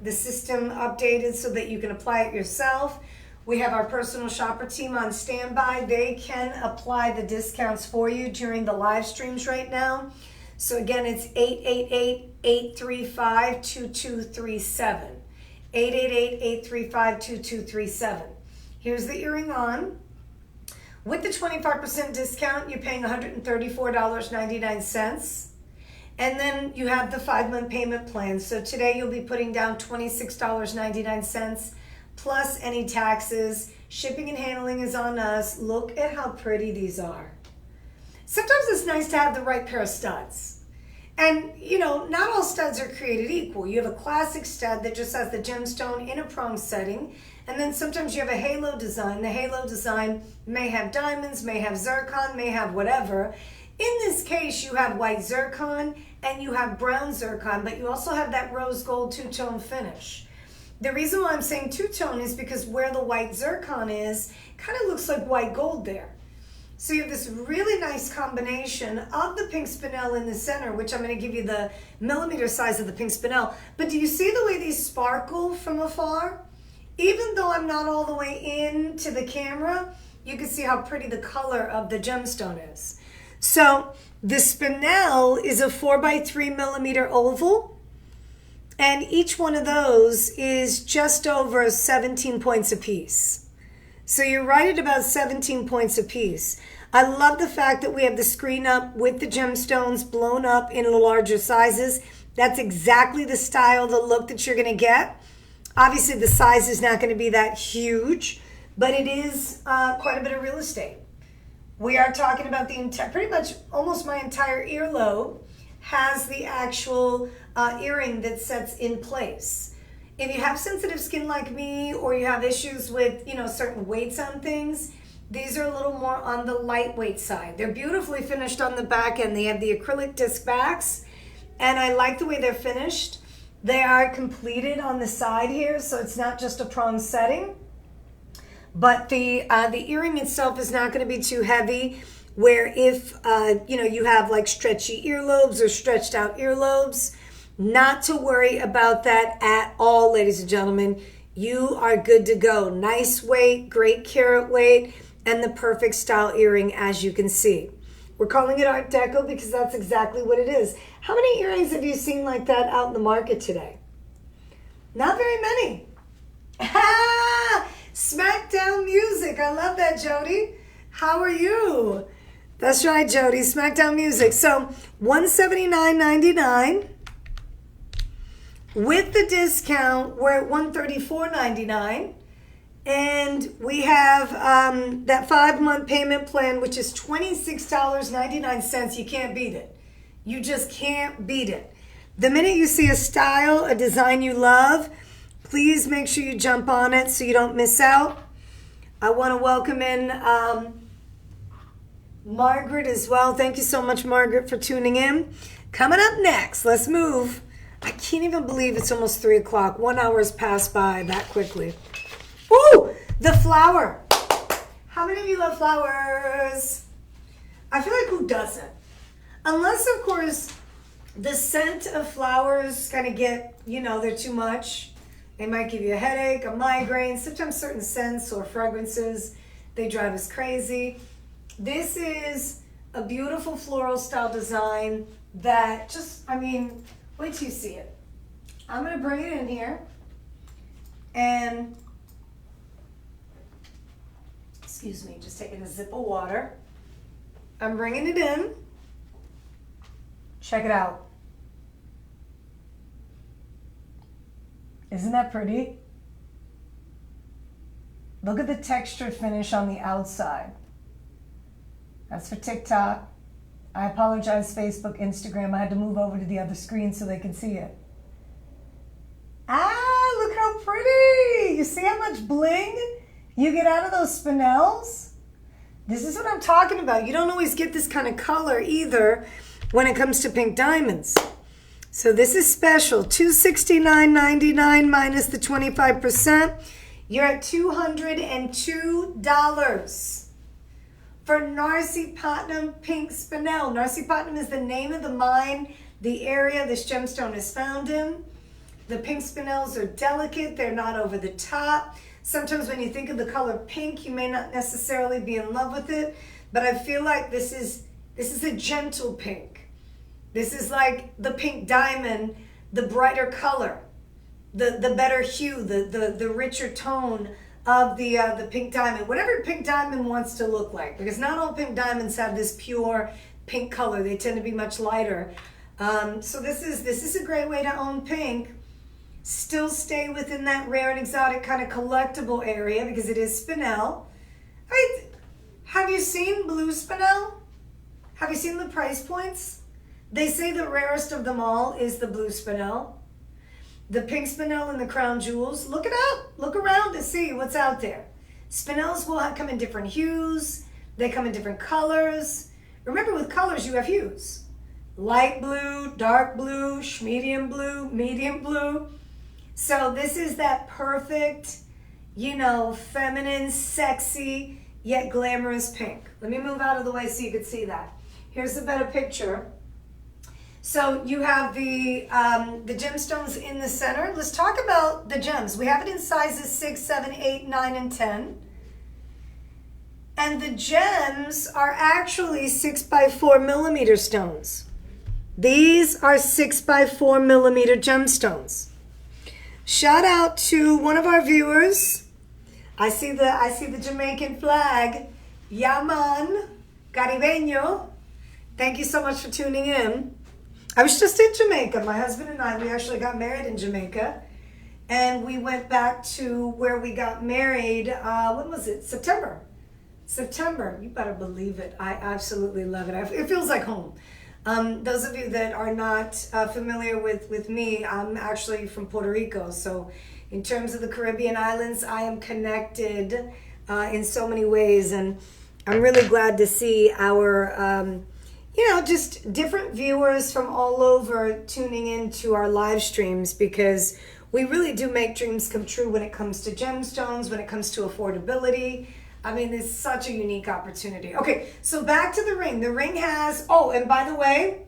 the system updated so that you can apply it yourself. We have our personal shopper team on standby. They can apply the discounts for you during the live streams right now. So again, it's 888-835-2237. 888-835-2237. Here's the earring on. With the 25% discount, you're paying $134.99. And then you have the 5-month payment plan. So today you'll be putting down $26.99 plus any taxes. Shipping and handling is on us. Look at how pretty these are. Sometimes it's nice to have the right pair of studs. And, you know, not all studs are created equal. You have a classic stud that just has the gemstone in a prong setting. And then sometimes you have a halo design. The halo design may have diamonds, may have zircon, may have whatever. In this case, you have white zircon and you have brown zircon, but you also have that rose gold two-tone finish. The reason why I'm saying two-tone is because where the white zircon is, kind of looks like white gold there. So you have this really nice combination of the pink spinel in the center, which I'm going to give you the millimeter size of the pink spinel. But do you see the way these sparkle from afar? Even though I'm not all the way into the camera, you can see how pretty the color of the gemstone is. So the spinel is a 4x3 millimeter oval, and each one of those is just over 17 points apiece. So you're right at about 17 points apiece. I love the fact that we have the screen up with the gemstones blown up in larger sizes. That's exactly the style, the look that you're going to get. Obviously, the size is not going to be that huge, but it is quite a bit of real estate. We are talking about the entire, pretty much almost my entire earlobe has the actual earring that sets in place. If you have sensitive skin like me, or you have issues with, you know, certain weights on things, these are a little more on the lightweight side. They're beautifully finished on the back end. They have the acrylic disc backs, and I like the way they're finished. They are completed on the side here, so it's not just a prong setting. But the earring itself is not going to be too heavy, where if, you know, you have like stretchy earlobes or stretched out earlobes, not to worry about that at all, ladies and gentlemen. You are good to go. Nice weight, great carat weight, and the perfect style earring, as you can see. We're calling it Art Deco because that's exactly what it is. How many earrings have you seen like that out in the market today? Not very many. Smackdown music. I love that, Jody. How are you? That's right, Jody. Smackdown music. So $179.99. With the discount, we're at $134.99. And we have that 5-month payment plan, which is $26.99. You can't beat it. You just can't beat it. The minute you see a style, a design you love, please make sure you jump on it so you don't miss out. I want to welcome in Margaret as well. Thank you so much, Margaret, for tuning in. Coming up next, let's move. I can't even believe it's almost 3 o'clock. 1 hour has passed by that quickly. Ooh, the flower. How many of you love flowers? I feel like who doesn't? Unless, of course, the scent of flowers kind of get, you know, they're too much. They might give you a headache, a migraine. Sometimes certain scents or fragrances, they drive us crazy. This is a beautiful floral style design that just, I mean, wait till you see it. I'm going to bring it in here. And, excuse me, just taking a sip of water. I'm bringing it in. Check it out. Isn't that pretty? Look at the textured finish on the outside. That's for TikTok. I apologize, Facebook, Instagram. I had to move over to the other screen so they can see it. Ah, look how pretty. You see how much bling you get out of those Spinels? This is what I'm talking about. You don't always get this kind of color either when it comes to pink diamonds. So this is special. $269.99 minus the 25%. You're at $202 for Narsipatnam Pink Spinel. Narsipatnam is the name of the mine, the area this gemstone is found in. The pink Spinels are delicate. They're not over the top. Sometimes when you think of the color pink, you may not necessarily be in love with it, but I feel like this is a gentle pink. This is like the pink diamond, the brighter color, the better hue, the richer tone of the pink diamond, whatever pink diamond wants to look like, because not all pink diamonds have this pure pink color. They tend to be much lighter. So this is a great way to own pink. Still stay within that rare and exotic kind of collectible area because it is Spinel. Have you seen blue Spinel? Have you seen the price points? They say the rarest of them all is the blue Spinel. The pink Spinel and the crown jewels. Look it up. Look around to see what's out there. Spinels will come in different hues. They come in different colors. Remember, with colors, you have hues. Light blue, dark blue, medium blue. So this is that perfect, feminine, sexy, yet glamorous pink. Let me move out of the way so you can see that. Here's a better picture. So you have the gemstones in the center. Let's talk about the gems. We have it in sizes 6, 7, 8, 9, and 10. And the gems are actually 6x4 millimeter stones. These are 6x4 millimeter gemstones. Shout out to one of our viewers. I see the Jamaican flag. Yaman, Caribeño. Thank you so much for tuning in. I was just in Jamaica. My husband and I, we actually got married in Jamaica. And we went back to where we got married, when was it? September. You better believe it. I absolutely love it. It feels like home. Those of you that are not familiar with me, I'm actually from Puerto Rico. So in terms of the Caribbean islands, I am connected in so many ways. And I'm really glad to see our, just different viewers from all over tuning into our live streams, because we really do make dreams come true when it comes to gemstones, when it comes to affordability. I mean, it's such a unique opportunity. Okay, so back to the ring. The ring has, and by the way,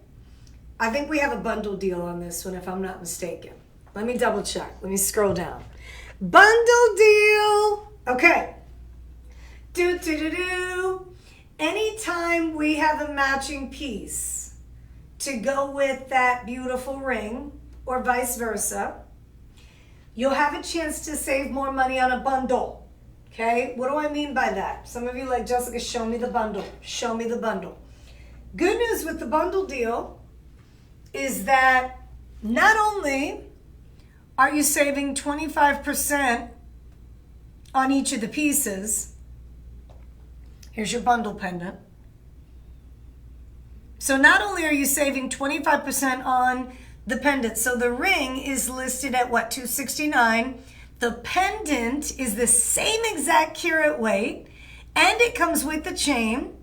I think we have a bundle deal on this one, if I'm not mistaken. Let me double check. Let me scroll down. Bundle deal. Okay. Anytime we have a matching piece to go with that beautiful ring, or vice versa, you'll have a chance to save more money on a bundle. Okay, what do I mean by that? Some of you like, Jessica, show me the bundle. Show me the bundle. Good news with the bundle deal is that not only are you saving 25% on each of the pieces, here's your bundle pendant. So not only are you saving 25% on the pendant, so the ring is listed at what, $269. The pendant is the same exact carat weight, and it comes with the chain.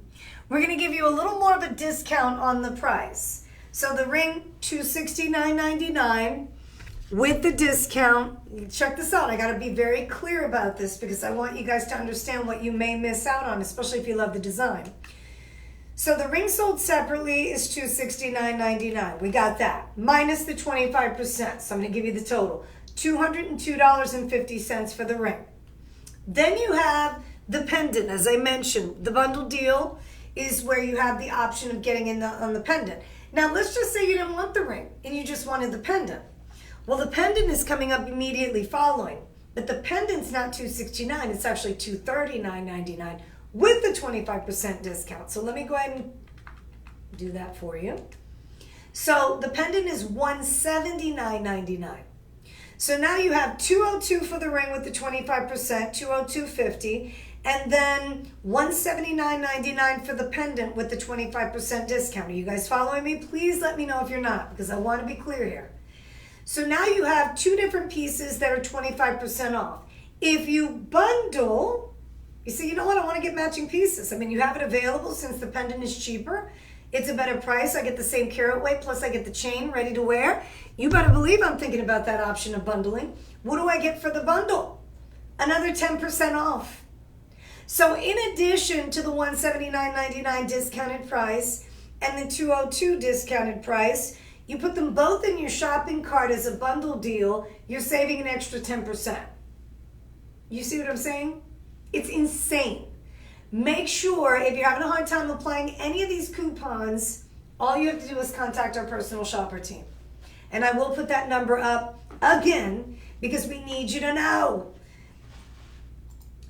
We're going to give you a little more of a discount on the price. So the ring, $269.99 with the discount. Check this out. I got to be very clear about this because I want you guys to understand what you may miss out on, especially if you love the design. So the ring sold separately is $269.99. We got that. Minus the 25%. So I'm going to give you the total. $202.50 for the ring. Then you have the pendant. As I mentioned, the bundle deal is where you have the option of getting in on the pendant. Now let's just say you didn't want the ring and you just wanted the pendant. Well, the pendant is coming up immediately following, but the pendant's not $269, it's actually $239.99 with the 25% discount. So let me go ahead and do that for you. So the pendant is $179.99. So now you have $202 for the ring with the 25%, $202.50, and then $179.99 for the pendant with the 25% discount. Are you guys following me? Please let me know if you're not, because I want to be clear here. So now you have two different pieces that are 25% off. If you bundle, you say, you know what, I want to get matching pieces. I mean, you have it available since the pendant is cheaper. It's a better price. I get the same carat weight, plus I get the chain ready to wear. You better believe I'm thinking about that option of bundling. What do I get for the bundle? Another 10% off. So in addition to the $179.99 discounted price and the $202 discounted price, you put them both in your shopping cart as a bundle deal, you're saving an extra 10%. You see what I'm saying? It's insane. Make sure if you're having a hard time applying any of these coupons, all you have to do is contact our personal shopper team. And I will put that number up again because we need you to know.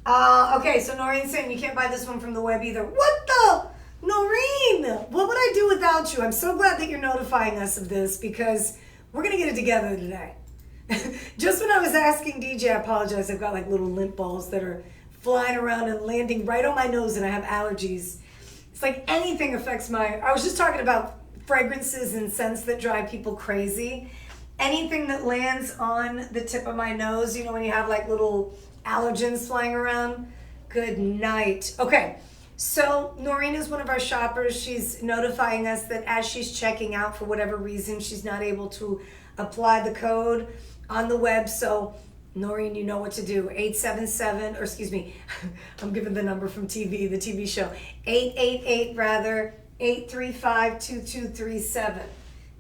Okay, so Noreen's saying you can't buy this one from the web either. What the? Noreen, what would I do without you? I'm so glad that you're notifying us of this because we're going to get it together today. Just when I was asking DJ, I apologize, I've got like little lint balls that are flying around and landing right on my nose and I have allergies. It's like anything affects I was just talking about fragrances and scents that drive people crazy. Anything that lands on the tip of my nose, you know, when you have like little allergens flying around, good night. Okay, so Noreen is one of our shoppers. She's notifying us that as she's checking out for whatever reason, she's not able to apply the code on the web. So Noreen, you know what to do. 877, or excuse me, I'm giving the number from TV, the TV show. 888-835-2237.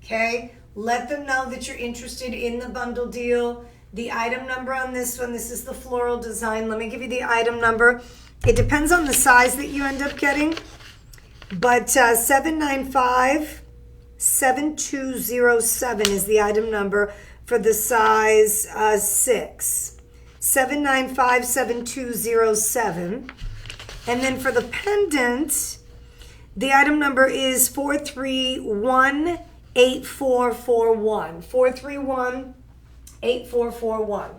Okay? Let them know that you're interested in the bundle deal. The item number on this one, this is the floral design. Let me give you the item number. It depends on the size that you end up getting. But 795-7207 is the item number for the size 6. 795-7207. And then for the pendant, the item number is 431-8441. 431-8441.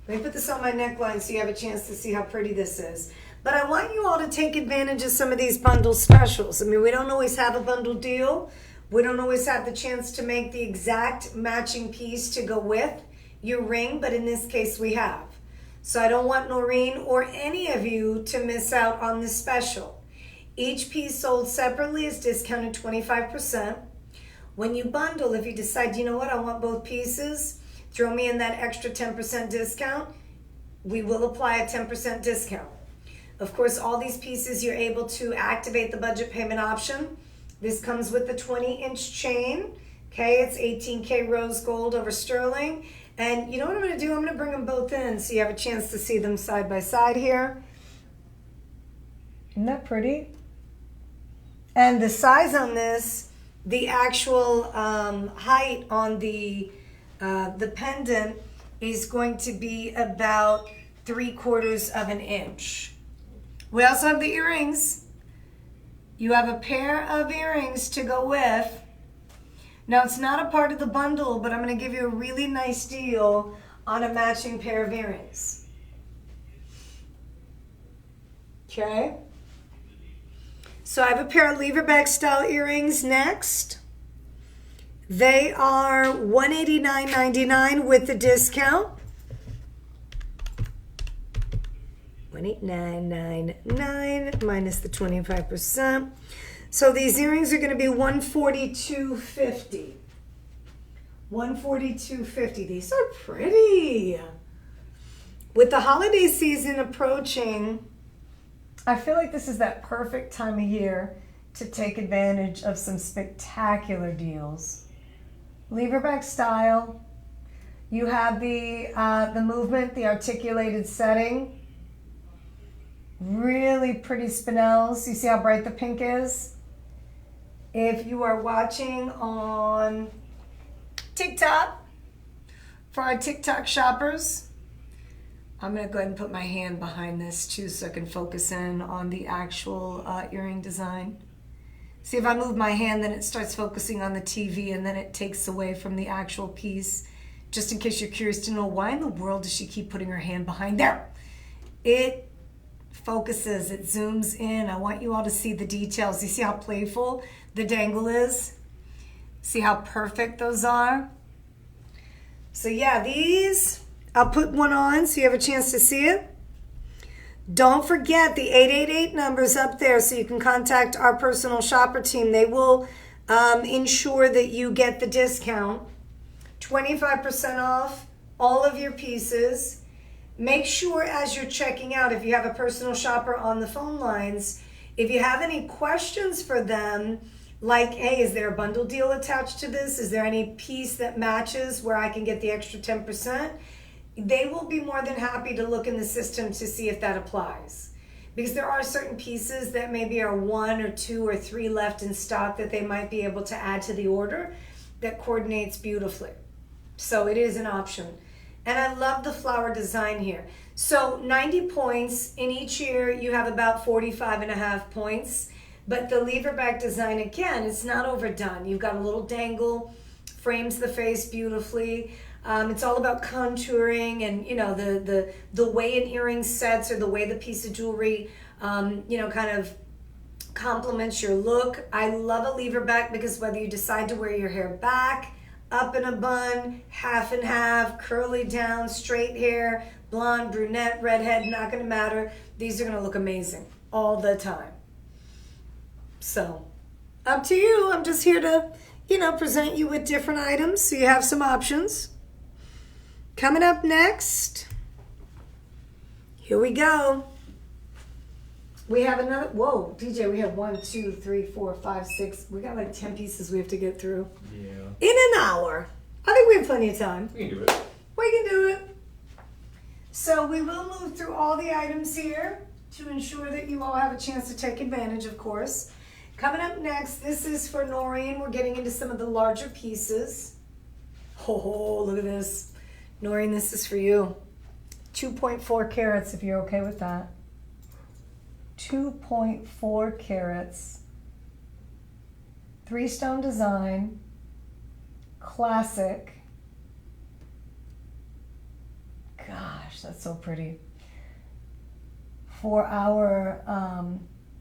Let me put this on my neckline so you have a chance to see how pretty this is. But I want you all to take advantage of some of these bundle specials. I mean, we don't always have a bundle deal. We don't always have the chance to make the exact matching piece to go with your ring, but in this case we have. So I don't want Noreen or any of you to miss out on this special. Each piece sold separately is discounted 25%. When you bundle, if you decide, you know what, I want both pieces, throw me in that extra 10% discount, we will apply a 10% discount. Of course, all these pieces you're able to activate the budget payment option. This comes with the 20-inch chain. Okay, it's 18K rose gold over sterling. And you know what I'm going to do? I'm going to bring them both in so you have a chance to see them side by side here. Isn't that pretty? And the size on this, the actual height on the pendant is going to be about 3/4 of an inch. We also have the earrings. You have a pair of earrings to go with. Now, it's not a part of the bundle, but I'm going to give you a really nice deal on a matching pair of earrings. Okay? So I have a pair of leverback style earrings next. They are $189.99 with the discount. $189.99 minus the 25%. So these earrings are going to be $142.50. $142.50. These are pretty. With the holiday season approaching, I feel like this is that perfect time of year to take advantage of some spectacular deals. Leverback style. You have the movement, the articulated setting. Really pretty spinels. You see how bright the pink is? If you are watching on TikTok, for our TikTok shoppers, I'm going to go ahead and put my hand behind this too so I can focus in on the actual earring design. See, if I move my hand, then it starts focusing on the TV and then it takes away from the actual piece just in case you're curious to know why in the world does she keep putting her hand behind there. It focuses, it zooms in. I want you all to see the details. You see how playful the dangle is? See how perfect those are? So yeah, these, I'll put one on so you have a chance to see it. Don't forget the 888 numbers up there so you can contact our personal shopper team. They will ensure that you get the discount. 25% off all of your pieces. Make sure as you're checking out, if you have a personal shopper on the phone lines, if you have any questions for them, like, hey, is there a bundle deal attached to this? Is there any piece that matches where I can get the extra 10%? They will be more than happy to look in the system to see if that applies. Because there are certain pieces that maybe are 1 or 2 or 3 left in stock that they might be able to add to the order that coordinates beautifully. So it is an option. And I love the flower design here. So 90 points. In each year, you have about 45.5 points. But the lever back design, again, it's not overdone. You've got a little dangle, frames the face beautifully. It's all about contouring and, you know, the way an earring sets or the way the piece of jewelry, you know, kind of complements your look. I love a lever back because whether you decide to wear your hair back, up in a bun, half and half, curly down, straight hair, blonde, brunette, redhead, not going to matter. These are going to look amazing all the time. So, up to you. I'm just here to, you know, present you with different items so you have some options. Coming up next, here we go. We have another, whoa, DJ, we have 1, 2, 3, 4, 5, 6. We got like 10 pieces we have to get through. Yeah. In an hour. I think we have plenty of time. We can do it. We can do it. So we will move through all the items here to ensure that you all have a chance to take advantage, of course. Coming up next, this is for Noreen. We're getting into some of the larger pieces. Oh, look at this. Noreen, this is for you. 2.4 carats, if you're okay with that. 2.4 carats. 3-stone design. Classic. Gosh, that's so pretty. For our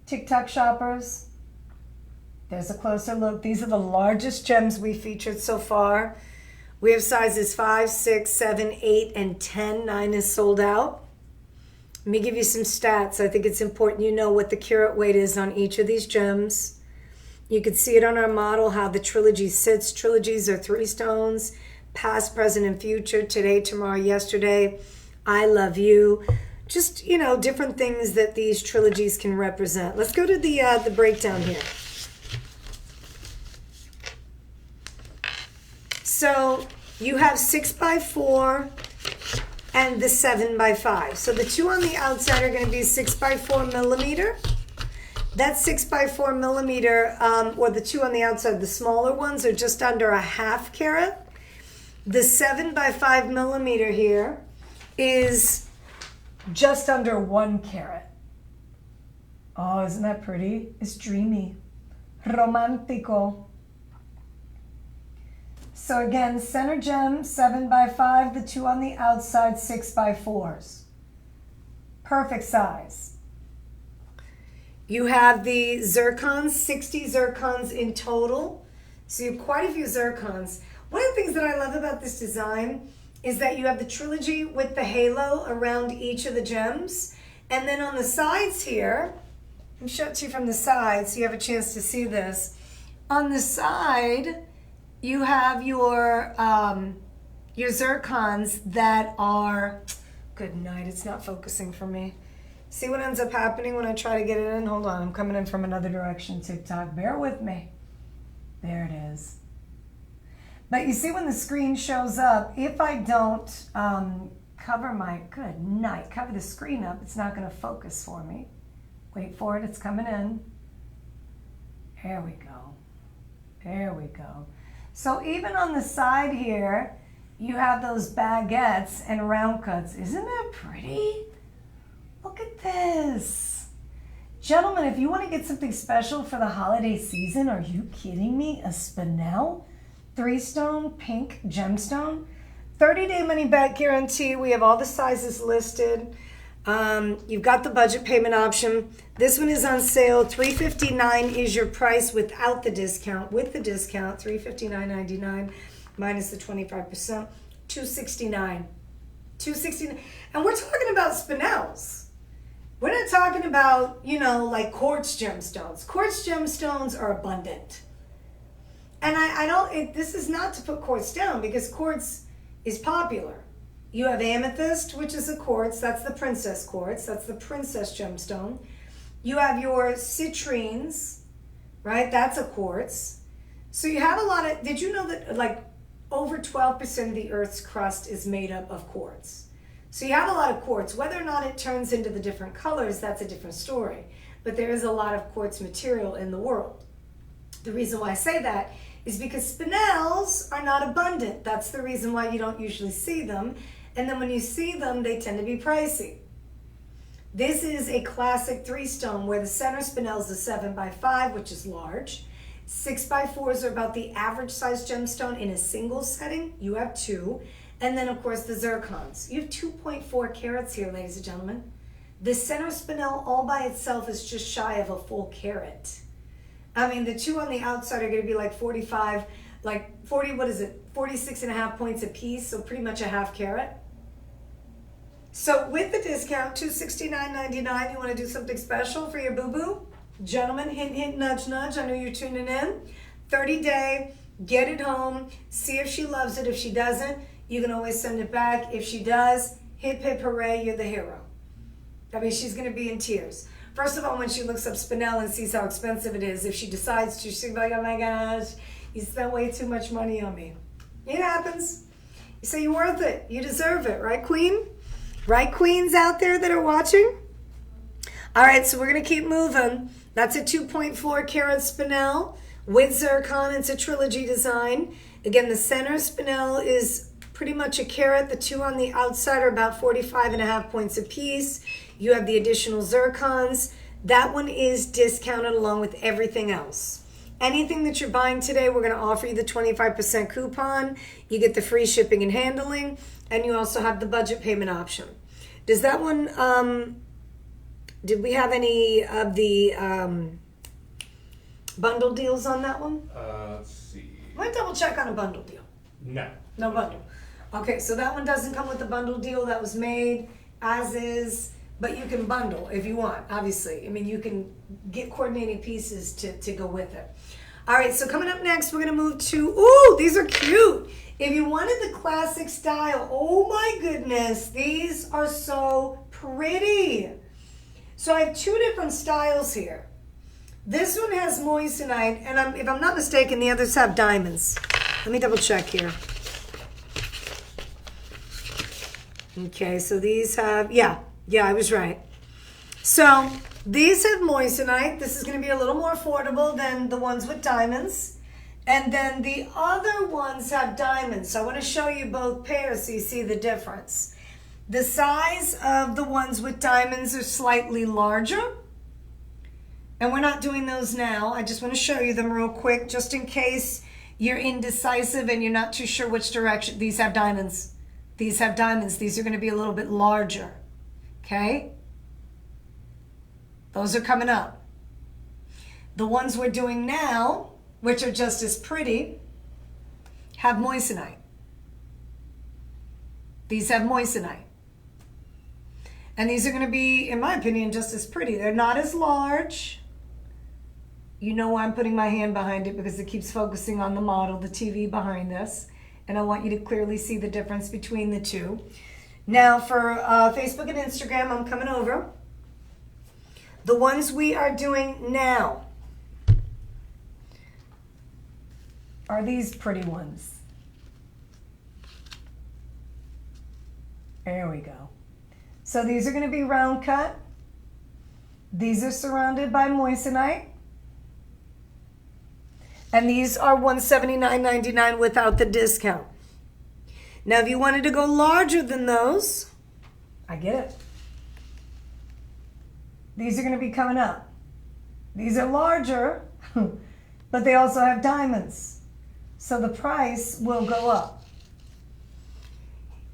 TikTok shoppers, there's a closer look. These are the largest gems we featured so far. We have sizes 5, 6, 7, 8, and 10. 9 is sold out. Let me give you some stats. I think it's important you know what the carat weight is on each of these gems. You can see it on our model, how the trilogy sits. Trilogies are 3 stones, past, present, and future. Today, tomorrow, yesterday. I love you. Just, you know, different things that these trilogies can represent. Let's go to the breakdown here. So you have 6x4 and the 7x5. So the 2 on the outside are going to be 6x4 millimeter. That 6x4 millimeter, or the 2 on the outside, the smaller ones are just under a 1/2 carat. The 7x5 millimeter here is just under 1 carat. Oh, isn't that pretty? It's dreamy. Romantico. So again, center gem, 7x5, the 2 on the outside, 6x4s. Perfect size. You have the zircons, 60 zircons in total. So you have quite a few zircons. One of the things that I love about this design is that you have the trilogy with the halo around each of the gems. And then on the sides here, let me show it to you from the side so you have a chance to see this. On the side, you have your zircons that are, good night, it's not focusing for me. See what ends up happening when I try to get it in? Hold on, I'm coming in from another direction, TikTok. Bear with me. There it is. But you see when the screen shows up, if I don't cover my, good night, cover the screen up, it's not going to focus for me. Wait for it, it's coming in. There we go. There we go. So even on the side here, you have those baguettes and round cuts. Isn't that pretty? Look at this. Gentlemen, if you want to get something special for the holiday season, are you kidding me? A Spinel 3-stone pink gemstone. 30-day money back guarantee. We have all the sizes listed. You've got the budget payment option. This one is on sale. $359 is your price without the discount. With the discount, $359.99 minus the 25%, $269. $269. And we're talking about Spinels. We're not talking about, like quartz gemstones. Quartz gemstones are abundant. And I don't, this is not to put quartz down because quartz is popular. You have amethyst, which is a quartz. That's the princess quartz. That's the princess gemstone. You have your citrines, right? That's a quartz. So you have a lot of, did you know that like over 12% of the Earth's crust is made up of quartz? So you have a lot of quartz. Whether or not it turns into the different colors, that's a different story. But there is a lot of quartz material in the world. The reason why I say that is because spinels are not abundant. That's the reason why you don't usually see them. And then when you see them, they tend to be pricey. This is a classic 3-stone where the center spinel is a 7x5, which is large. 6x4s are about the average size gemstone in a single setting. You have 2. And then, of course, the zircons. You have 2.4 carats here, ladies and gentlemen. The center spinel all by itself is just shy of a full carat. I mean, the 2 on the outside are going to be like 45, like 40, 46.5 points a piece, so pretty much a half carat. So with the discount, $269.99, you want to do something special for your boo-boo? Gentlemen, hint, hint, nudge, nudge. I know you're tuning in. 30-day, get it home, see if she loves it. If she doesn't, you can always send it back. If she does, hip, hip, hooray, you're the hero. I mean, she's going to be in tears. First of all, when she looks up Spinel and sees how expensive it is, if she decides to, she's like, oh my gosh, you spent way too much money on me. It happens. You say you're worth it. You deserve it, right, Queen? Right, queens out there that are watching? All right, so we're going to keep moving. That's a 2.4 carat Spinel with zircon. It's a trilogy design. Again, the center Spinel is pretty much a carat. The 2 on the outside are about 45.5 points a piece. You have the additional zircons. That one is discounted along with everything else. Anything that you're buying today, we're going to offer you the 25% coupon. You get the free shipping and handling, and you also have the budget payment option. Does that one, did we have any of the bundle deals on that one? Let's see. Let me double check on a bundle deal. No. No bundle. Okay, so that one doesn't come with the bundle deal that was made as is, but you can bundle if you want, obviously. I mean, you can get coordinating pieces to go with it. All right, so coming up next, we're going to move to, ooh, these are cute. If you wanted the classic style, oh my goodness, these are so pretty. So I have 2 different styles here. This one has moissanite, and if I'm not mistaken, the others have diamonds. Let me double check here. Okay, so these have, yeah, I was right. So these have moissanite. This is going to be a little more affordable than the ones with diamonds. And then the other ones have diamonds. So I want to show you both pairs so you see the difference. The size of the ones with diamonds are slightly larger. And we're not doing those now. I just want to show you them real quick just in case you're indecisive and you're not too sure which direction. These have diamonds. These have diamonds. These are going to be a little bit larger. Okay? Those are coming up. The ones we're doing now, which are just as pretty, have moissanite. These have moissanite. And these are going to be, in my opinion, just as pretty. They're not as large. You know why I'm putting my hand behind it, because it keeps focusing on the model, the TV behind this. And I want you to clearly see the difference between the two. Now for Facebook and Instagram, I'm coming over. The ones we are doing now are these pretty ones. There we go. So these are going to be round cut. These are surrounded by moissanite. And these are $179.99 without the discount. Now, if you wanted to go larger than those, I get it. These are going to be coming up. These are larger, but they also have diamonds. So the price will go up.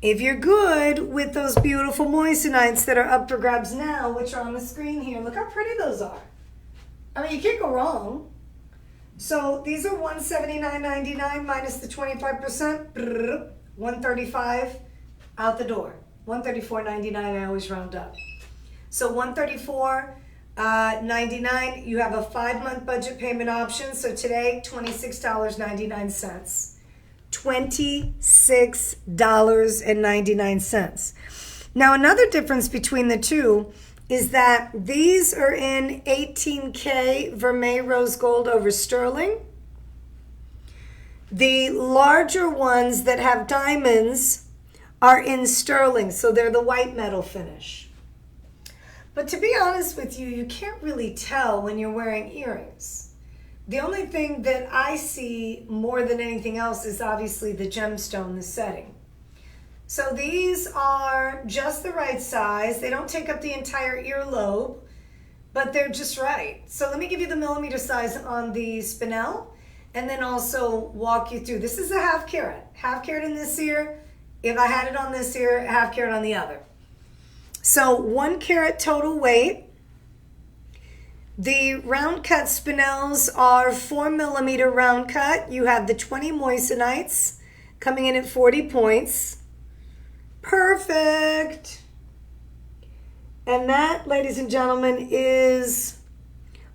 If you're good with those beautiful moissanites that are up for grabs now, which are on the screen here, look how pretty those are. I mean, you can't go wrong. So these are $179.99 minus the 25%, $135 out the door. $134.99, I always round up. So $134.99, you have a 5-month budget payment option. So today, $26.99. $26.99. Now another difference between the two is that these are in 18K Vermeil Rose Gold over Sterling. The larger ones that have diamonds are in sterling, so they're the white metal finish. But to be honest with you, you can't really tell when you're wearing earrings. The only thing that I see more than anything else is obviously the gemstone, the setting. So these are just the right size. They don't take up the entire earlobe, but they're just right. So let me give you the millimeter size on the Spinel and then also walk you through. This is a half carat in this ear. If I had it on this ear, half carat on the other. So 1 carat total weight. The round cut Spinels are 4 millimeter round cut. You have the 20 moissanites coming in at 40 points. Perfect. And that, ladies and gentlemen, is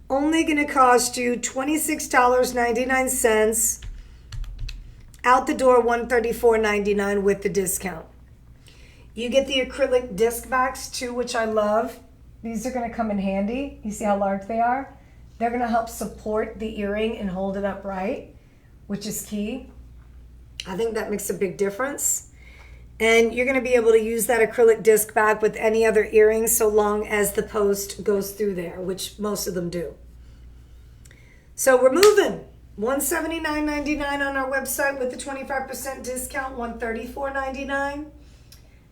only going to cost you $26.99. Out the door, $134.99 with the discount. You get the acrylic disc backs too, which I love. These are going to come in handy. You see how large they are? They're going to help support the earring and hold it upright, which is key. I think that makes a big difference. And you're going to be able to use that acrylic disc back with any other earrings so long as the post goes through there, which most of them do. So we're moving. $179.99 on our website with the 25% discount, $134.99.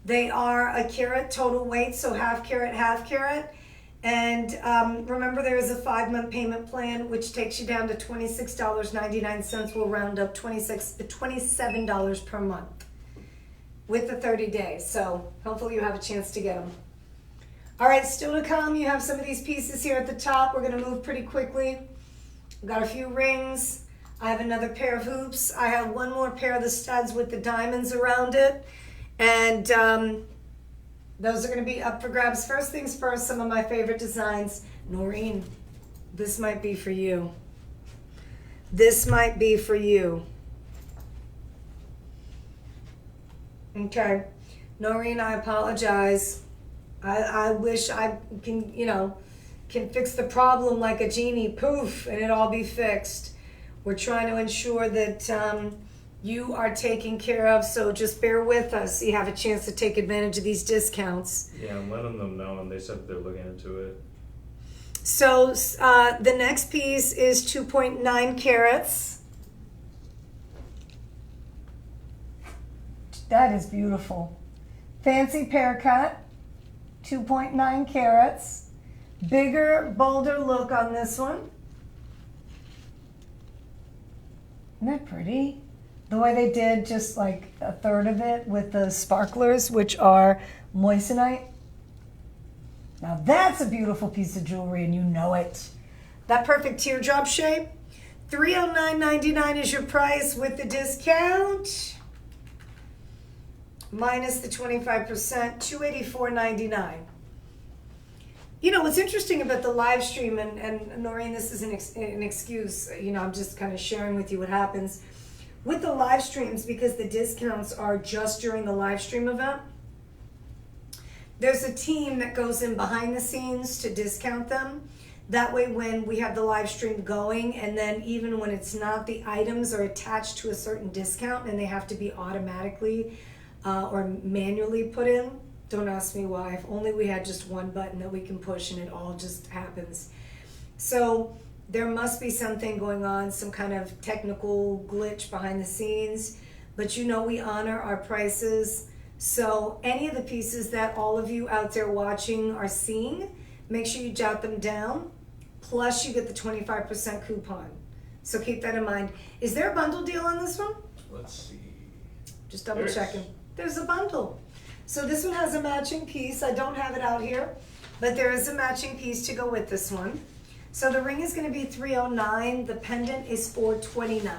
They are a carat total weight, so half carat, half carat. And remember, there is a 5-month payment plan, which takes you down to $26.99. We'll round up $27 per month with the 30 days. So hopefully you have a chance to get them. All right, still to come, you have some of these pieces here at the top. We're going to move pretty quickly. I've got a few rings. I have another pair of hoops. I have one more pair of the studs with the diamonds around it. And those are going to be up for grabs. First things first, some of my favorite designs. Noreen, this might be for you. This might be for you. Okay. Noreen, I apologize. I wish I can, can fix the problem like a genie, poof, and it all be fixed. We're trying to ensure that you are taken care of, so just bear with us. You have a chance to take advantage of these discounts. Yeah, I'm letting them know, and they said they're looking into it. So the next piece is 2.9 carats. That is beautiful. Fancy pear cut, 2.9 carats. Bigger, bolder look on this one. Isn't that pretty? The way they did just like a third of it with the sparklers, which are moissanite. Now that's a beautiful piece of jewelry, and you know it. That perfect teardrop shape. $309.99 is your price with the discount. Minus the 25%, $284.99. You know, what's interesting about the live stream, and Noreen, this is an excuse, I'm just kind of sharing with you what happens with the live streams, because the discounts are just during the live stream event. There's a team that goes in behind the scenes to discount them. That way, when we have the live stream going, and then even when it's not, the items are attached to a certain discount and they have to be automatically or manually put in. Don't ask me why. If only we had just one button that we can push and it all just happens. So there must be something going on, some kind of technical glitch behind the scenes, but we honor our prices. So any of the pieces that all of you out there watching are seeing, make sure you jot them down. Plus you get the 25% coupon. So keep that in mind. Is there a bundle deal on this one? Let's see. Just double checking. there's a bundle. So this one has a matching piece. I don't have it out here, but there is a matching piece to go with this one. So the ring is going to be $309. The pendant is $429.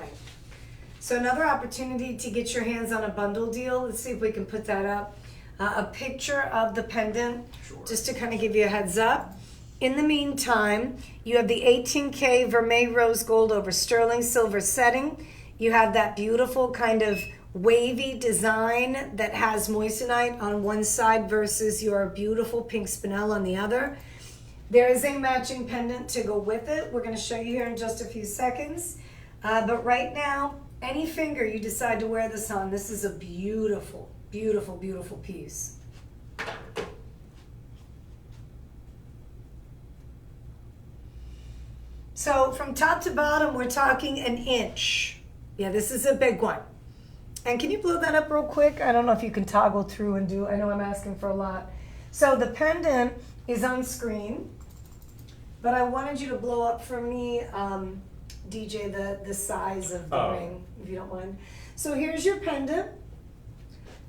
So another opportunity to get your hands on a bundle deal. Let's see if we can put that up. A picture of the pendant, just to kind of give you a heads up. In the meantime, you have the 18K vermeil rose gold over sterling silver setting. You have that beautiful kind of wavy design that has moissanite on one side versus your beautiful pink spinel on the other. There is a matching pendant to go with it. We're going to show you here in just a few seconds. But right now, any finger you decide to wear this on, this is a beautiful, beautiful, beautiful piece. So from top to bottom, we're talking an inch. Yeah, this is a big one. And can you blow that up real quick? I don't know if you can toggle through and do, I know I'm asking for a lot. So the pendant is on screen, but I wanted you to blow up for me, DJ, the size of the ring, if you don't mind. So here's your pendant.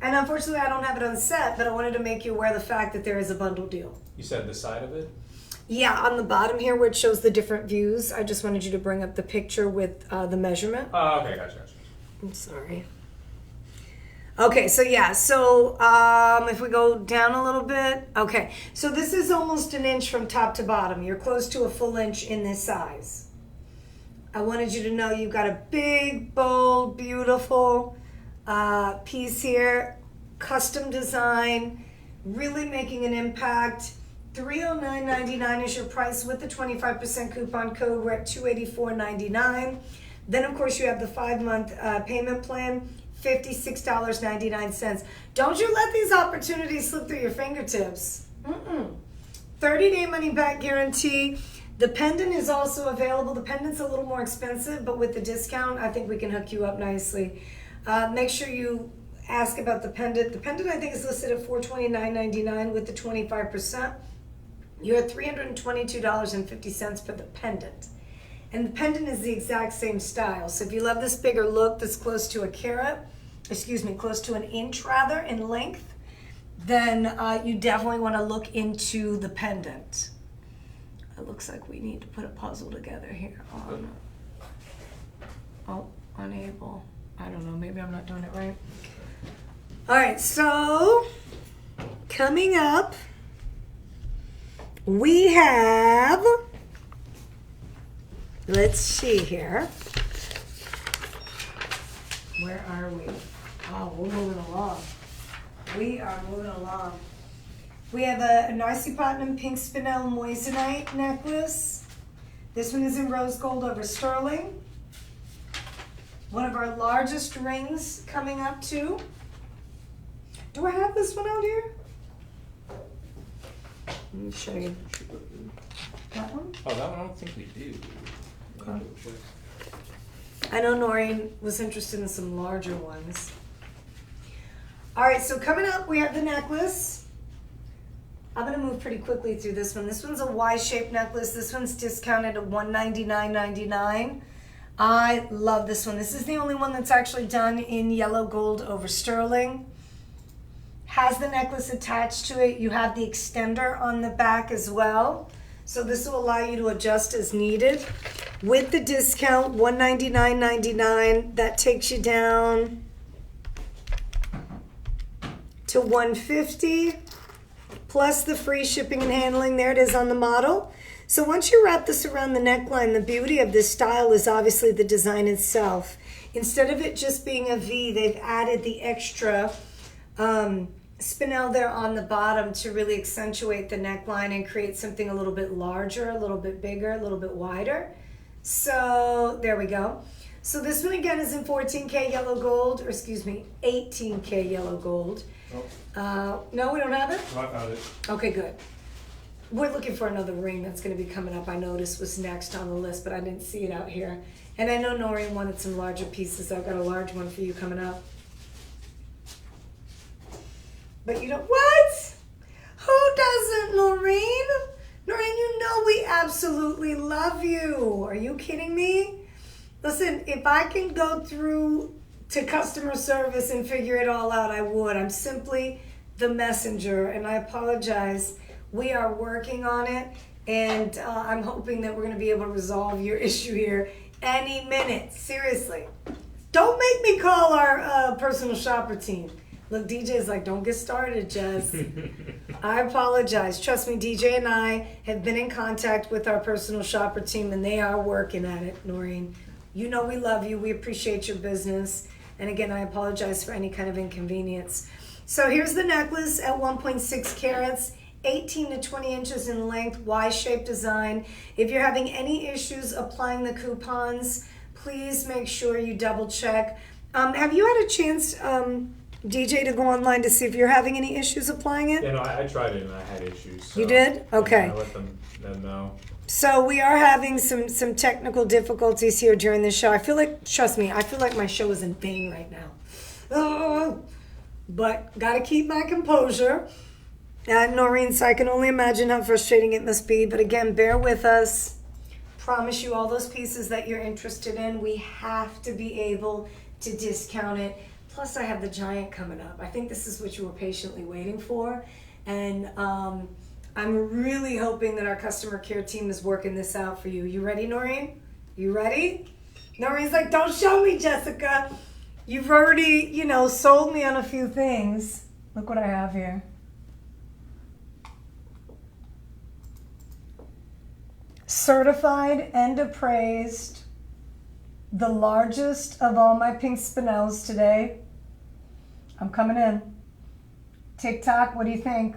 And unfortunately, I don't have it on set, but I wanted to make you aware of the fact that there is a bundle deal. You said the side of it? Yeah, on the bottom here where it shows the different views, I just wanted you to bring up the picture with the measurement. Oh, okay, gotcha. I'm sorry. Okay, so yeah, so if we go down a little bit, okay. So this is almost an inch from top to bottom. You're close to a full inch in this size. I wanted you to know you've got a big, bold, beautiful piece here, custom design, really making an impact. $309.99 is your price with the 25% coupon code. We're at $284.99. Then, of course, you have the 5-month payment plan, $56.99. Don't you let these opportunities slip through your fingertips. 30-day money-back guarantee. The pendant is also available. The pendant's a little more expensive, but with the discount, I think we can hook you up nicely. Make sure you ask about the pendant. The pendant, I think, is listed at $429.99 with the 25%. You're at $322.50 for the pendant. And the pendant is the exact same style. So if you love this bigger look that's close to close to an inch rather in length, then you definitely want to look into the pendant. It looks like we need to put a puzzle together here on, unable. I don't know, maybe I'm not doing it right. All right, so coming up, we have, let's see here. Where are we? Oh, we're moving along. We are moving along. We have a Narcy Platinum Pink Spinel Moissanite necklace. This one is in rose gold over sterling. One of our largest rings coming up too. Do I have this one out here? Let me show you. That one? Oh, that one I don't think we do. Okay. I know Noreen was interested in some larger ones. All right, so coming up, we have the necklace. I'm gonna move pretty quickly through this one. This one's a Y-shaped necklace. This one's discounted at $199.99. I love this one. This is the only one that's actually done in yellow gold over sterling. Has the necklace attached to it. You have the extender on the back as well. So this will allow you to adjust as needed. With the discount, $199.99, that takes you down to $150, plus the free shipping and handling. There it is on the model. So once you wrap this around the neckline, the beauty of this style is obviously the design itself. Instead of it just being a V, they've added the extra spinel there on the bottom to really accentuate the neckline and create something a little bit larger, a little bit bigger, a little bit wider. So there we go. So this one again is in 14K yellow gold, or excuse me, 18K yellow gold. Oh. No, we don't have it? I found it. Okay, good. We're looking for another ring that's going to be coming up. I noticed was next on the list, but I didn't see it out here. And I know Noreen wanted some larger pieces. I've got a large one for you coming up. But you don't, what? Who doesn't, Noreen? Noreen, you know we absolutely love you. Are you kidding me? Listen, if I can go through to customer service and figure it all out, I would. I'm simply the messenger, and I apologize. We are working on it, and I'm hoping that we're going to be able to resolve your issue here any minute. Seriously. Don't make me call our personal shopper team. Look, DJ's like, don't get started, Jess. I apologize. Trust me, DJ and I have been in contact with our personal shopper team, and they are working at it, Noreen. You know we love you. We appreciate your business. And again, I apologize for any kind of inconvenience. So here's the necklace at 1.6 carats, 18 to 20 inches in length, Y-shaped design. If you're having any issues applying the coupons, please make sure you double check. Have you had a chance, DJ, to go online to see if you're having any issues applying it? Yeah, no, I tried it and I had issues. So, you did? Okay. I let them know. So we are having some technical difficulties here during the show. I feel like, trust me, I feel like my show is in vain right now. Oh, but got to keep my composure. Noreen, so I can only imagine how frustrating it must be. But again, bear with us. Promise you all those pieces that you're interested in, we have to be able to discount it. Plus, I have the giant coming up. I think this is what you were patiently waiting for. And I'm really hoping that our customer care team is working this out for you. You ready, Noreen? You ready? Noreen's like, don't show me, Jessica. You've already, sold me on a few things. Look what I have here. Certified and appraised, the largest of all my pink spinels today. I'm coming in. TikTok, what do you think?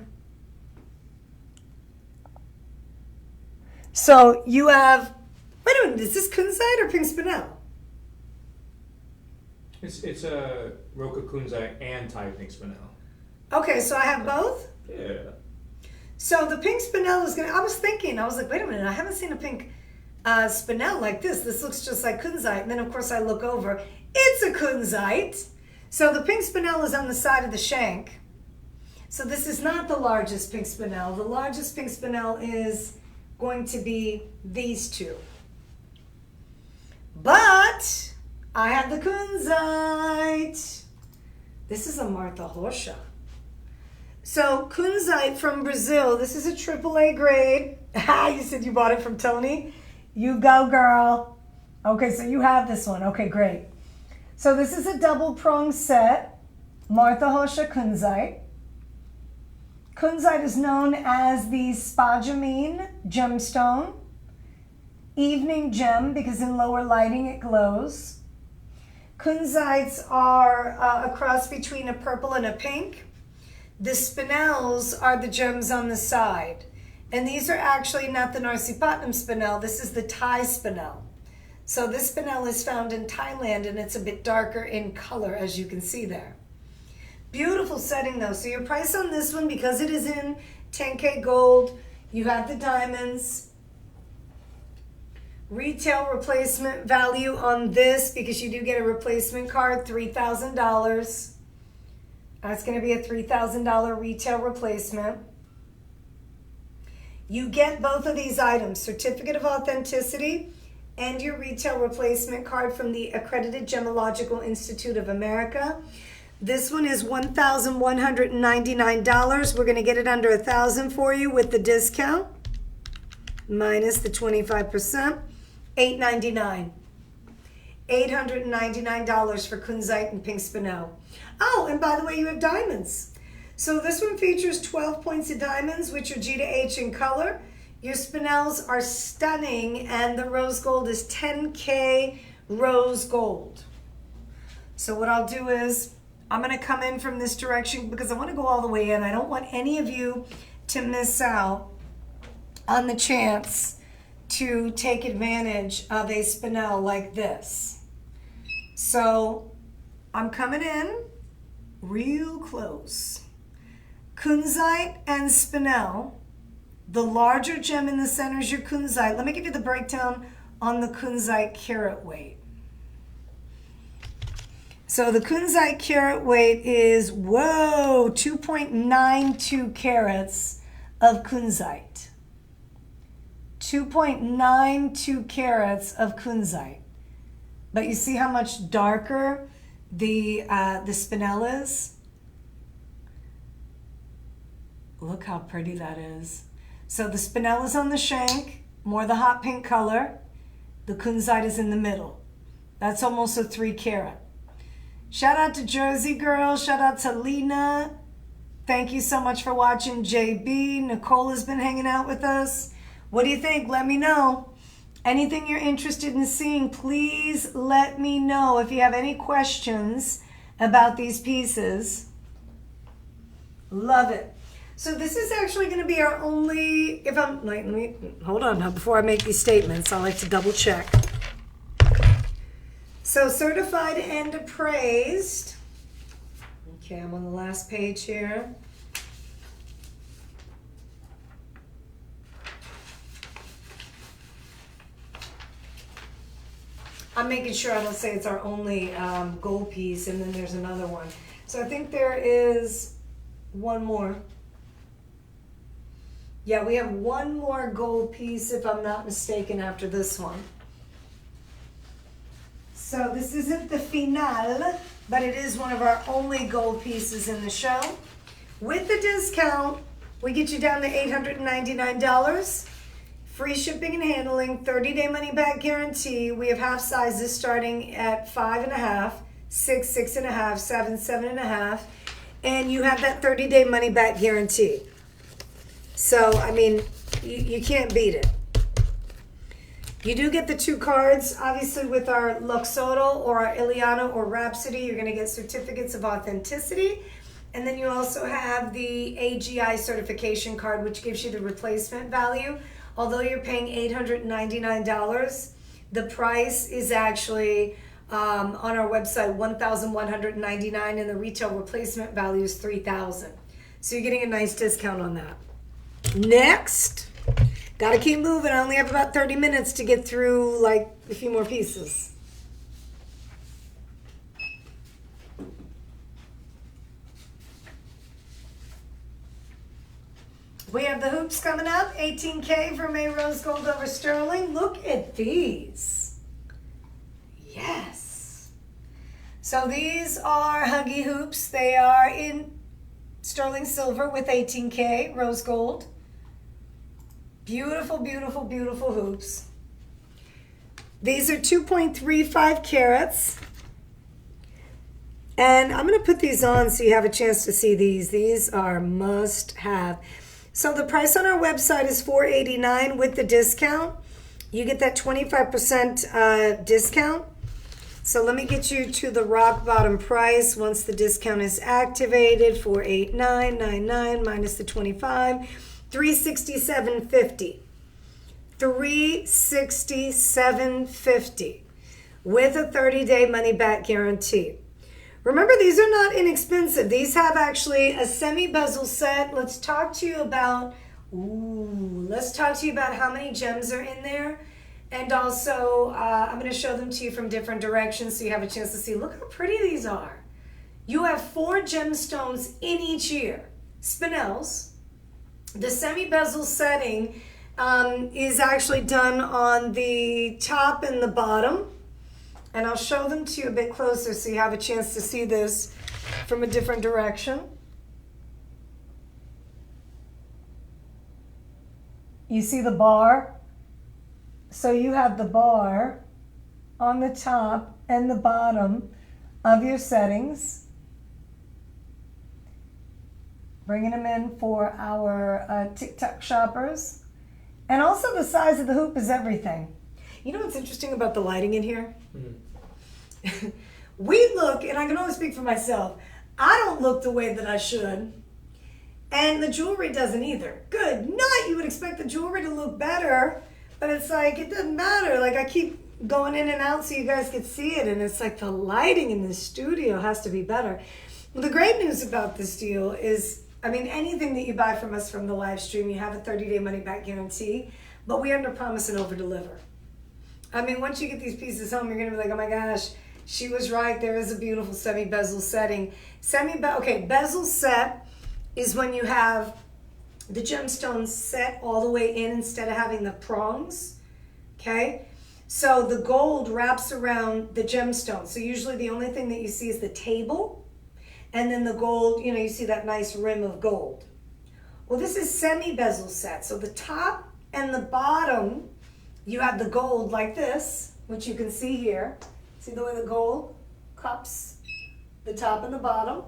So you have, wait a minute, is this kunzite or pink spinel? It's a Roca kunzite and Thai pink spinel. Okay, so I have both? Yeah. So the pink spinel is I was like, wait a minute, I haven't seen a pink spinel like this. This looks just like kunzite. And then of course I look over, it's a kunzite. So the pink spinel is on the side of the shank. So this is not the largest pink spinel. The largest pink spinel is going to be these two. But I have the kunzite. This is a Martha Rocha. So kunzite from Brazil. This is a AAA grade. You said you bought it from Tony? You go, girl. Okay, so you have this one. Okay, great. So this is a double prong set. Martha Rocha kunzite. Kunzite is known as the spodumene gemstone. Evening gem because in lower lighting it glows. Kunzites are a cross between a purple and a pink. The spinels are the gems on the side. And these are actually not the Narsipatnam spinel. This is the Thai spinel. So this spinel is found in Thailand and it's a bit darker in color, as you can see there. Beautiful setting though. So your price on this one, because it is in 10K gold, you have the diamonds. Retail replacement value on this, because you do get a replacement card, $3,000. That's going to be a $3,000 retail replacement. You get both of these items, certificate of authenticity and your retail replacement card from the Accredited Gemological Institute of America. This one is $1,199. We're going to get it under $1,000 for you with the discount, minus the 25%, $899. $899 for kunzite and pink spinel. Oh, and by the way, you have diamonds. So this one features 12 points of diamonds, which are G to H in color. Your spinels are stunning, and the rose gold is 10K rose gold. So what I'll do is, I'm going to come in from this direction because I want to go all the way in. I don't want any of you to miss out on the chance to take advantage of a spinel like this. So I'm coming in real close. Kunzite and spinel. The larger gem in the center is your kunzite. Let me give you the breakdown on the kunzite carat weight. So the kunzite carat weight is, 2.92 carats of kunzite. 2.92 carats of kunzite. But you see how much darker the Spinel is. Look how pretty that is. So the Spinel is on the shank, more the hot pink color. The kunzite is in the middle. That's almost a 3 carat. Shout out to Jersey Girl. Shout out to Lena. Thank you so much for watching, JB. Nicole has been hanging out with us. What do you think? Let me know. Anything you're interested in seeing, please let me know. If you have any questions about these pieces. Love it. So this is actually going to be our only, if I'm, let me, hold on now, before I make these statements, I like to double check. So certified and appraised. Okay, I'm on the last page here. I'm making sure I don't say it's our only gold piece and then there's another one. So I think there is one more. Yeah, we have one more gold piece if I'm not mistaken after this one. So this isn't the finale, but it is one of our only gold pieces in the show. With the discount, we get you down to $899. Free shipping and handling, 30-day money-back guarantee. We have half sizes starting at 5.5, 6, 6.5, 7, 7.5, and you have that 30-day money-back guarantee. So, I mean, you can't beat it. You do get the 2 cards, obviously with our Luxotto or our Ileana or Rhapsody, you're going to get certificates of authenticity. And then you also have the AGI certification card, which gives you the replacement value. Although you're paying $899, the price is actually on our website $1,199 and the retail replacement value is $3,000. So you're getting a nice discount on that. Next. Gotta keep moving. I only have about 30 minutes to get through like a few more pieces. We have the hoops coming up. 18K for May Rose Gold over Sterling. Look at these. Yes. So these are Huggy hoops. They are in sterling silver with 18K rose gold. Beautiful, beautiful, beautiful hoops. These are 2.35 carats. And I'm going to put these on so you have a chance to see these. These are must have. So the price on our website is $489 with the discount. You get that 25% discount. So let me get you to the rock bottom price once the discount is activated. $489.99 minus the 25. $367.50. $367.50 with a 30-day money-back guarantee. Remember, these are not inexpensive. These have actually a semi-bezel set. Let's talk to you about how many gems are in there. And also, I'm going to show them to you from different directions so you have a chance to see. Look how pretty these are. You have 4 gemstones in each ear. Spinels. The semi-bezel setting is actually done on the top and the bottom. And I'll show them to you a bit closer so you have a chance to see this from a different direction. You see the bar? So you have the bar on the top and the bottom of your settings. Bringing them in for our TikTok shoppers. And also the size of the hoop is everything. You know what's interesting about the lighting in here? Mm-hmm. We look, and I can only speak for myself, I don't look the way that I should. And the jewelry doesn't either. Good night. You would expect the jewelry to look better, but it's like, it doesn't matter. Like, I keep going in and out so you guys can see it, and it's like the lighting in this studio has to be better. Well, the great news about this deal is, I mean, anything that you buy from us from the live stream, you have a 30-day money-back guarantee, but we under promise and over deliver. I mean, once you get these pieces home, you're going to be like, oh my gosh, she was right. There is a beautiful semi-bezel setting. Bezel set is when you have the gemstones set all the way in instead of having the prongs, okay? So the gold wraps around the gemstone. So usually the only thing that you see is the table, and then the gold, you know, you see that nice rim of gold. Well, this is semi-bezel set. So the top and the bottom, you have the gold like this, which you can see here. See the way the gold cups the top and the bottom?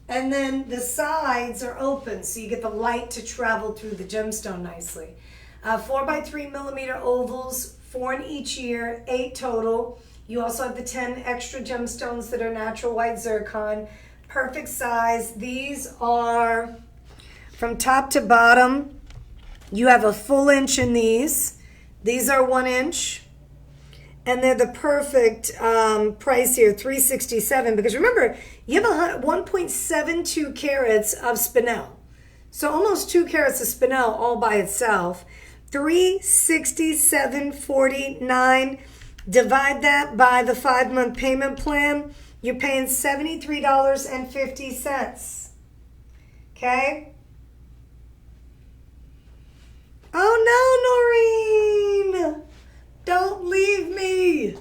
And then the sides are open, so you get the light to travel through the gemstone nicely. 4 by 3 millimeter ovals, 4 in each ear, 8 total. You also have the 10 extra gemstones that are natural white zircon. Perfect size. These are from top to bottom. You have a full inch in these. These are 1 inch. And they're the perfect price here, $367. Because remember, you have 1.72 carats of Spinel. So almost 2 carats of Spinel all by itself. $367.49. Divide that by the 5-month payment plan. You're paying $73.50. Okay? Oh no, Noreen! Don't leave me!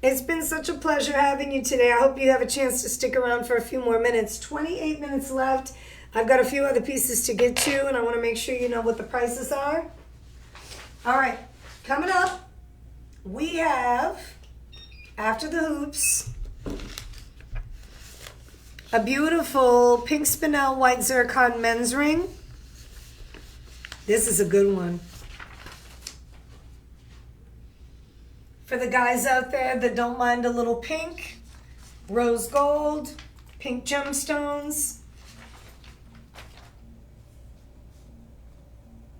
It's been such a pleasure having you today. I hope you have a chance to stick around for a few more minutes. 28 minutes left. I've got a few other pieces to get to, and I want to make sure you know what the prices are. All right, coming up, we have, after the hoops, a beautiful pink Spinel white zircon men's ring. This is a good one. For the guys out there that don't mind a little pink, rose gold, pink gemstones.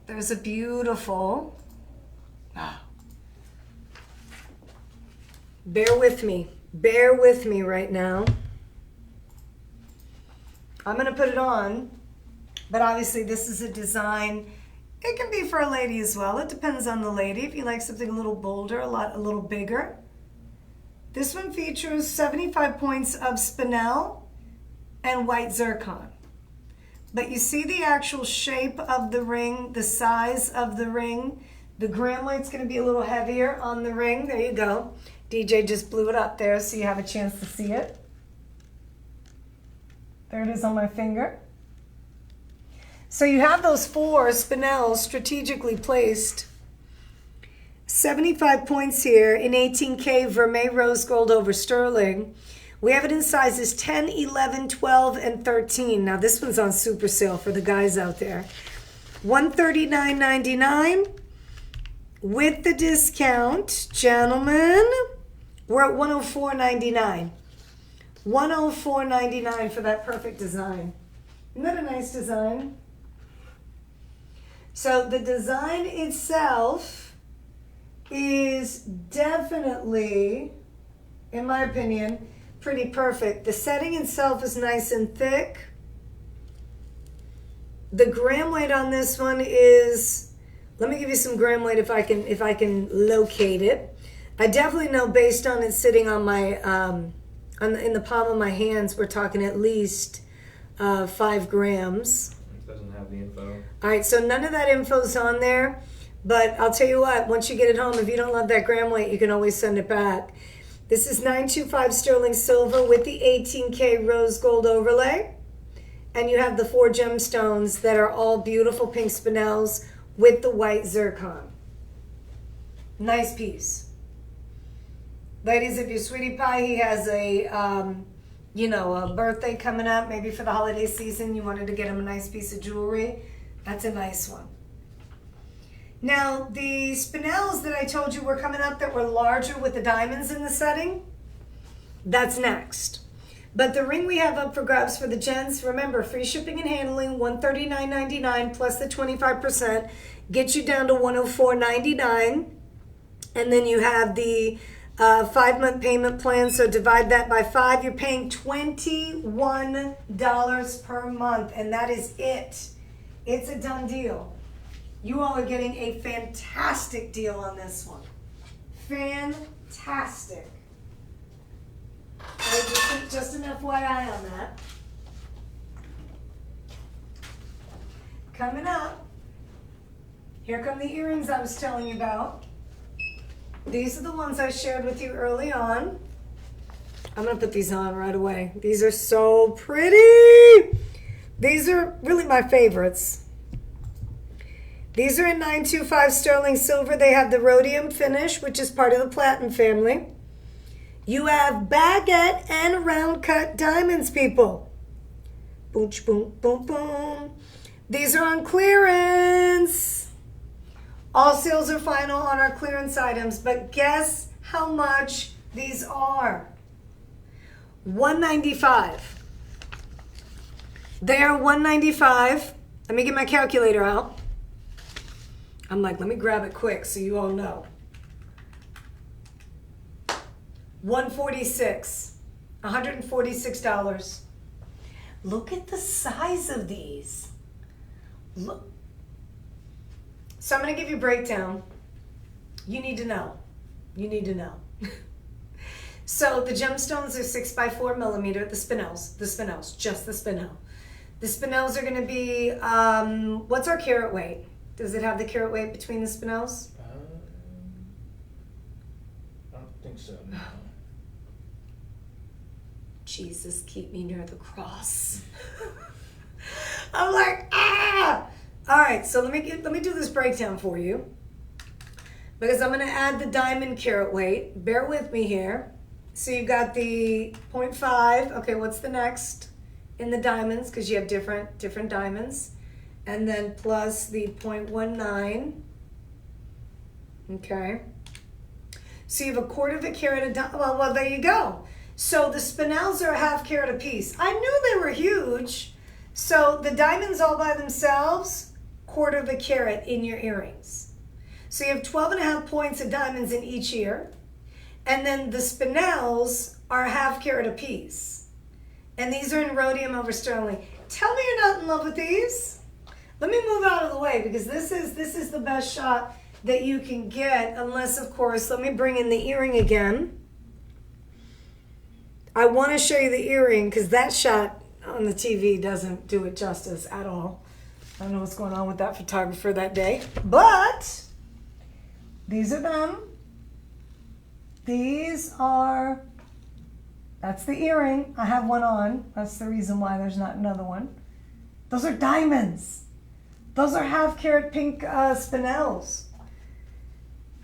There's a beautiful, bear with me right now. I'm gonna put it on, but obviously this is a design. It can be for a lady as well. It depends on the lady. If you like something a little bolder, a little bigger. This one features 75 points of Spinel and white zircon. But you see the actual shape of the ring, the size of the ring. The gram weight's going to be a little heavier on the ring. There you go. DJ just blew it up there so you have a chance to see it. There it is on my finger. So you have those 4 Spinels strategically placed. 75 points here in 18K Vermeil rose gold over sterling. We have it in sizes 10, 11, 12, and 13. Now this one's on super sale for the guys out there. $139.99 with the discount. Gentlemen, we're at $104.99. $104.99 for that perfect design. Isn't that a nice design? So the design itself is definitely, in my opinion, pretty perfect. The setting itself is nice and thick. The gram weight on this one is, let me give you some gram weight if I can locate it. I definitely know based on it sitting on my in the palm of my hands, we're talking at least 5 grams. Doesn't have the info. All right, so none of that info's on there, but I'll tell you what, once you get it home, if you don't love that gram weight, you can always send it back. This is 925 sterling silver with the 18K rose gold overlay, and you have the 4 gemstones that are all beautiful pink Spinels with the white zircon. Nice piece. Ladies, if your sweetie pie, he has a a birthday coming up, maybe for the holiday season, you wanted to get him a nice piece of jewelry, that's a nice one. Now, the Spinels that I told you were coming up that were larger with the diamonds in the setting, that's next. But the ring we have up for grabs for the gents, remember, free shipping and handling, $139.99 plus the 25%, gets you down to $104.99. And then you have the 5-month payment plan, so divide that by 5. You're paying $21 per month, and that is it. It's a done deal. You all are getting a fantastic deal on this one. Fantastic. Just an FYI on that. Coming up, Here come the earrings I was telling you about. These are the ones I shared with you early on. I'm gonna put these on right away. These are so pretty. These are really my favorites. These are in 925 sterling silver. They have the rhodium finish, which is part of the platinum family. You have baguette and round cut diamonds, people. Boom, boom, boom, boom. These are on clearance. All sales are final on our clearance items, but guess how much these are? $195. They are $195. Let me get my calculator out. I'm like, let me grab it quick so you all know. $146. $146. Look at the size of these. Look. So I'm going to give you a breakdown. You need to know. You need to know. So the gemstones are 6x4 millimeter, the Spinels, just the Spinel. The Spinels are going to be, what's our carat weight? Does it have the carat weight between the Spinels? I don't think so. No. Jesus, keep me near the cross. I'm like, ah! All right, so let me do this breakdown for you, because I'm going to add the diamond carat weight. Bear with me here. So you've got the 0.5. Okay, what's the next in the diamonds? Because you have different diamonds. And then plus the 0.19. Okay. So you have a quarter of a carat of diamond. Well, there you go. So the Spinels are a half carat a piece. I knew they were huge. So the diamonds all by themselves, quarter of a carat in your earrings. So you have 12.5 points of diamonds in each ear. And then the Spinels are a half carat a piece. And these are in rhodium over sterling. Tell me you're not in love with these. Let me move out of the way, because this is the best shot that you can get, unless, of course, let me bring in the earring again. I want to show you the earring, because that shot on the TV doesn't do it justice at all. I don't know what's going on with that photographer that day. But these are them. These are, that's the earring. I have one on. That's the reason why there's not another one. Those are diamonds. Those are half carat pink Spinels.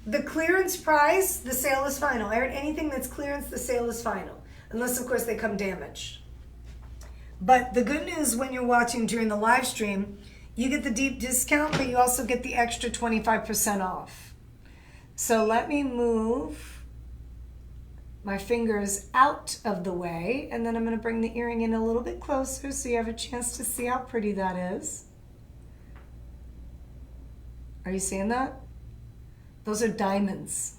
The clearance price, the sale is final. Anything that's clearance, the sale is final. Unless, of course, they come damaged. But the good news when you're watching during the live stream, you get the deep discount, but you also get the extra 25% off. So let me move my fingers out of the way, and then I'm going to bring the earring in a little bit closer so you have a chance to see how pretty that is. Are you seeing that? Those are diamonds.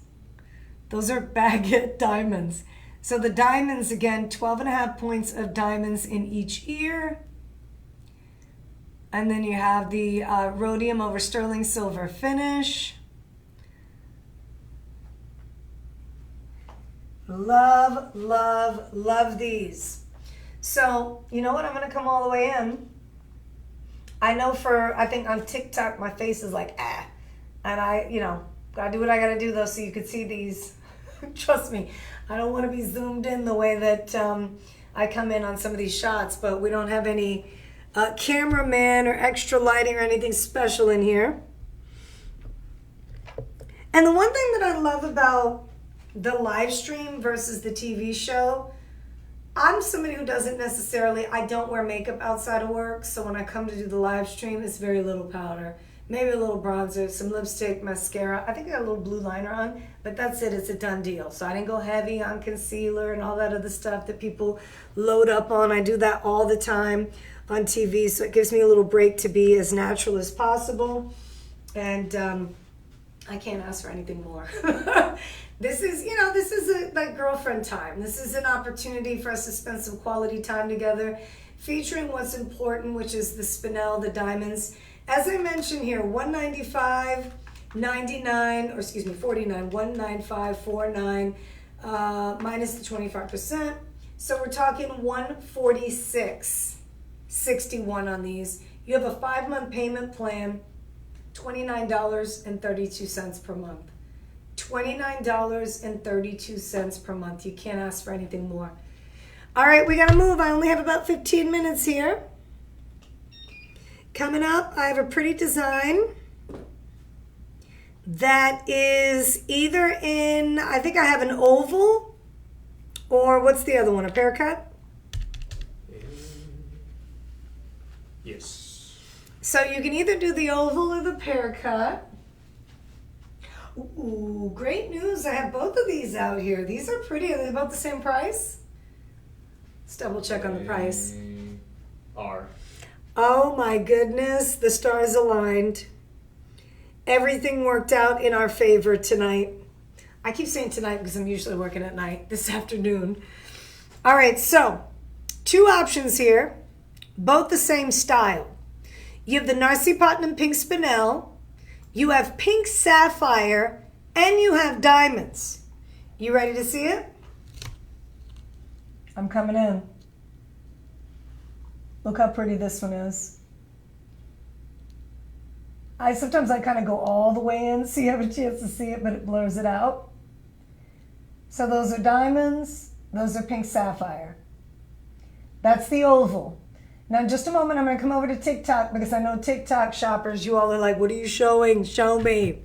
Those are baguette diamonds. So the diamonds, again, 12.5 points of diamonds in each ear. And then you have the rhodium over sterling silver finish. Love, love, love these. So, you know what? I'm going to come all the way in. I think on TikTok, my face is like, ah. And gotta do what I gotta do though so you could see these. Trust me, I don't want to be zoomed in the way that I come in on some of these shots, but we don't have any cameraman or extra lighting or anything special in here. And the one thing that I love about the live stream versus the TV show, I'm somebody who doesn't necessarily, I don't wear makeup outside of work, so when I come to do the live stream, it's very little powder. Maybe a little bronzer, some lipstick, mascara. I think I got a little blue liner on, but that's it. It's a done deal. So I didn't go heavy on concealer and all that other stuff that people load up on. I do that all the time on TV, so it gives me a little break to be as natural as possible. And I can't ask for anything more. This is like girlfriend time. This is an opportunity for us to spend some quality time together, featuring what's important, which is the Spinel, the diamonds. As I mentioned here, $195.99, or excuse me, $49, $195.49 minus the 25%. So we're talking $146.61 on these. You have a 5-month payment plan. $29.32 per month. $29.32 per month. You can't ask for anything more. All right, we got to move. I only have about 15 minutes here. Coming up, I have a pretty design that is either in, I think I have an oval, or what's the other one, a pear cut? Yes. So you can either do the oval or the pear cut. Ooh, great news. I have both of these out here. These are pretty. Are they about the same price? Let's double check on the price. Are. Oh my goodness, the stars aligned. Everything worked out in our favor tonight. I keep saying tonight because I'm usually working at night, this afternoon. All right, so 2 options here, both the same style. You have the Narcy Putnam Pink Spinel, you have pink sapphire, and you have diamonds. You ready to see it? I'm coming in. Look how pretty this one is. Sometimes I kind of go all the way in so you have a chance to see it, but it blurs it out. So those are diamonds, those are pink sapphire. That's the oval. Now in just a moment, I'm going to come over to TikTok because I know TikTok shoppers, you all are like, what are you showing? Show me.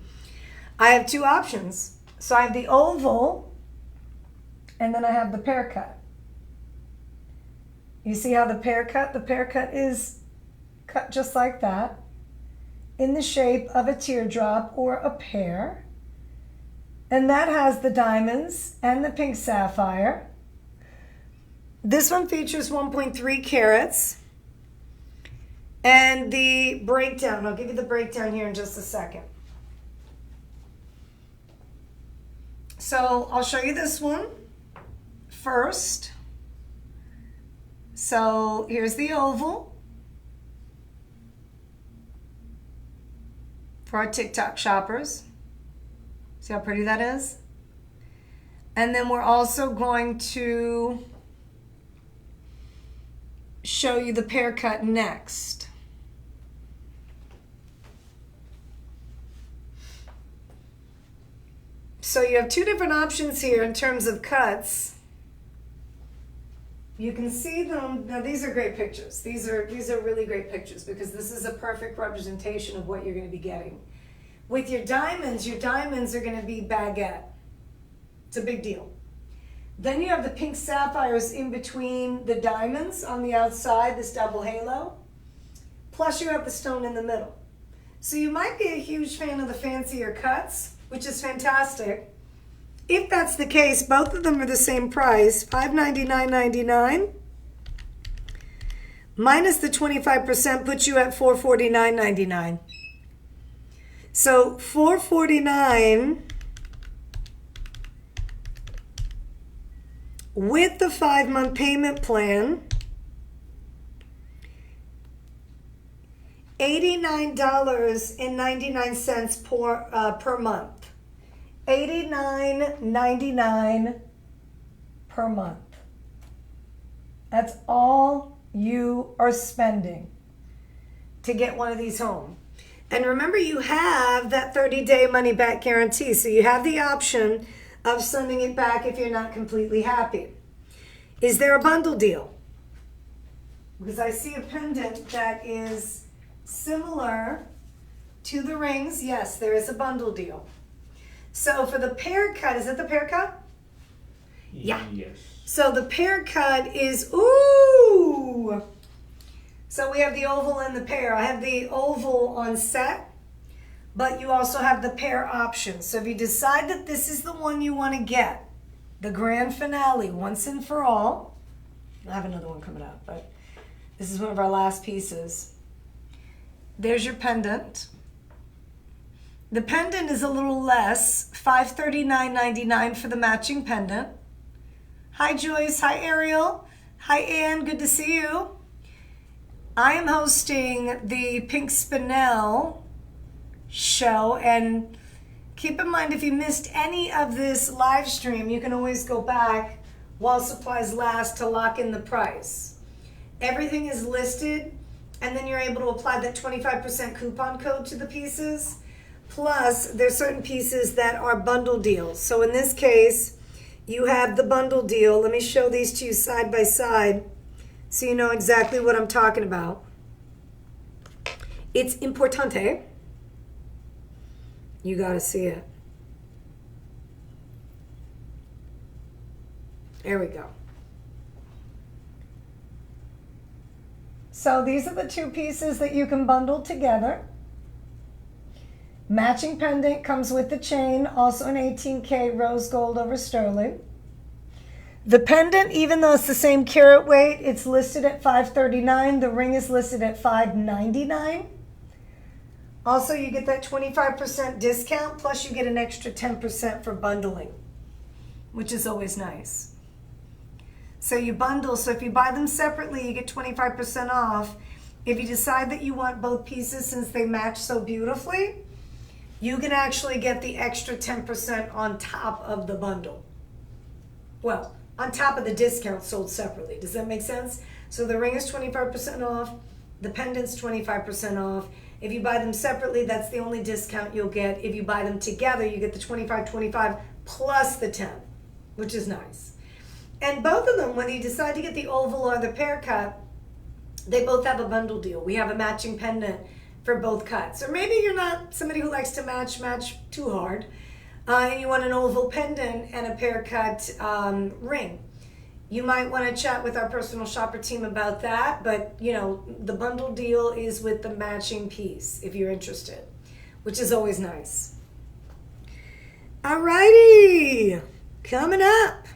I have 2 options. So I have the oval and then I have the pear cut. You see how the pear cut is cut just like that, in the shape of a teardrop or a pear. And that has the diamonds and the pink sapphire. This one features 1.3 carats. And the breakdown, I'll give you the breakdown here in just a second. So I'll show you this one first. So here's the oval for our TikTok shoppers. See how pretty that is? And then we're also going to show you the pear cut next. So you have 2 different options here in terms of cuts. You can see them. Now these are great pictures. These are really great pictures because this is a perfect representation of what you're going to be getting. With your diamonds are going to be baguette. It's a big deal. Then you have the pink sapphires in between the diamonds on the outside, this double halo. Plus you have the stone in the middle. So you might be a huge fan of the fancier cuts, which is fantastic. If that's the case, both of them are the same price, $599.99. Minus the 25% puts you at $449.99. So $449 with the 5-month payment plan, $89.99 per month. $89.99 per month. That's all you are spending to get one of these home. And remember, you have that 30-day money-back guarantee, so you have the option of sending it back if you're not completely happy. Is there a bundle deal? Because I see a pendant that is similar to the rings. Yes, there is a bundle deal. So for the pear cut, is it the pear cut? Yeah. Yes. So the pear cut is, ooh. So we have the oval and the pear. I have the oval on set, but you also have the pear option. So if you decide that this is the one you want to get, the grand finale, once and for all, I have another one coming up, but this is one of our last pieces. There's your pendant. The pendant is a little less, $539.99 for the matching pendant. Hi Joyce, hi Ariel, hi Ann, good to see you. I am hosting the Pink Spinel show, and keep in mind if you missed any of this live stream, you can always go back while supplies last to lock in the price. Everything is listed and then you're able to apply that 25% coupon code to the pieces. Plus, there's certain pieces that are bundle deals. So in this case, you have the bundle deal. Let me show these to you side by side so you know exactly what I'm talking about. It's importante. You gotta see it. There we go. So these are the two pieces that you can bundle together. Matching pendant comes with the chain, also an 18K rose gold over sterling. The pendant, even though it's the same carat weight, it's listed at $539. The ring is listed at $599. Also, you get that 25% discount, plus you get an extra 10% for bundling, which is always nice. So you bundle, so if you buy them separately, you get 25% off. If you decide that you want both pieces since they match so beautifully, you can actually get the extra 10% on top of the bundle. Well, on top of the discount sold separately. Does that make sense? So the ring is 25% off, the pendant's 25% off. If you buy them separately, that's the only discount you'll get. If you buy them together, you get the 25 plus the 10, which is nice. And both of them, whether you decide to get the oval or the pear cut, they both have a bundle deal. We have a matching pendant for both cuts. Or maybe you're not somebody who likes to match too hard, and you want an oval pendant and a pear cut ring. You might want to chat with our personal shopper team about that, but you know, the bundle deal is with the matching piece if you're interested, which is always nice. Alrighty, coming up.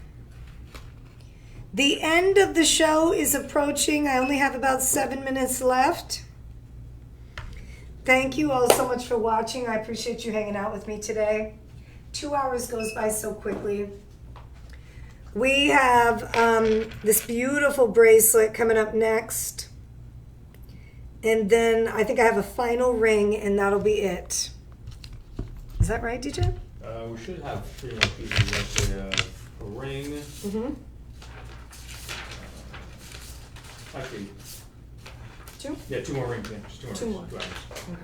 The end of the show is approaching. I only have about 7 minutes left. Thank you all so much for watching. I appreciate you hanging out with me today. 2 hours goes by so quickly. We have this beautiful bracelet coming up next. And then I think I have a final ring, and that'll be it. Is that right, DJ? We should have 3 more pieces. Actually, a ring. Mm-hmm. Actually, 2? yeah, 2 more rings. Yeah, just 2 more. 2 more. 2 hours. Okay.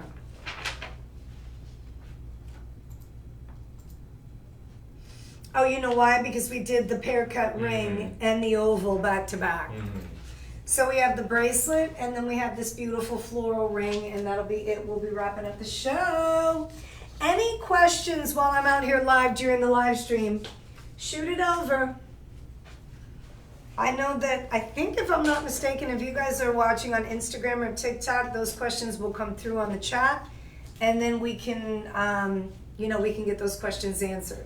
Oh, you know why? Because we did the pear cut ring and the oval back to back. So we have the bracelet, and then we have this beautiful floral ring, and that'll be it. We'll be wrapping up the show. Any questions while I'm out here live during the live stream? Shoot it over. I know that, I think if I'm not mistaken, if you guys are watching on Instagram or TikTok, those questions will come through on the chat, and then we can, we can get those questions answered.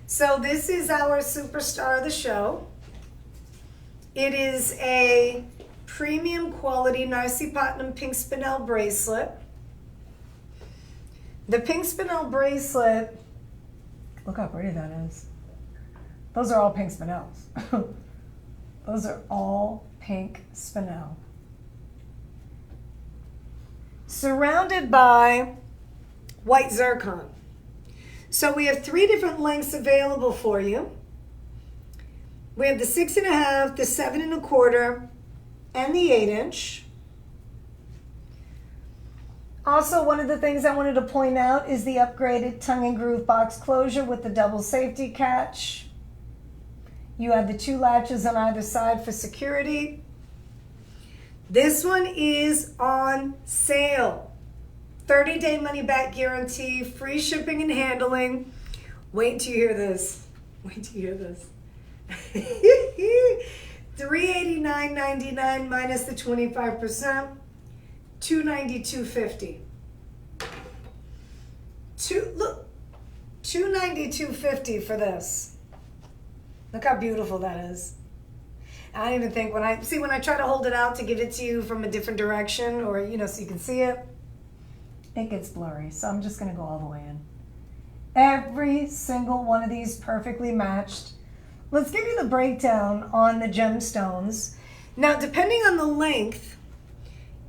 So this is our superstar of the show. It is a premium quality Narcy Putnam pink Spinel bracelet. The pink Spinel bracelet, look how pretty that is. Those are all pink Spinels. Those are all pink Spinel. Surrounded by white zircon. So we have 3 different lengths available for you. We have the 6.5, the 7 1/4, and the 8-inch. Also, one of the things I wanted to point out is the upgraded tongue and groove box closure with the double safety catch. You have the 2 latches on either side for security. This one is on sale. 30-day money-back guarantee, free shipping and handling. Wait till you hear this. Wait till you hear this. $389.99 minus the 25%. $292.50. $292.50 for this. Look how beautiful that is. I don't even think when I try to hold it out to give it to you from a different direction, or so you can see it, it gets blurry. So I'm just gonna go all the way in. Every single one of these perfectly matched. Let's give you the breakdown on the gemstones. Now, depending on the length,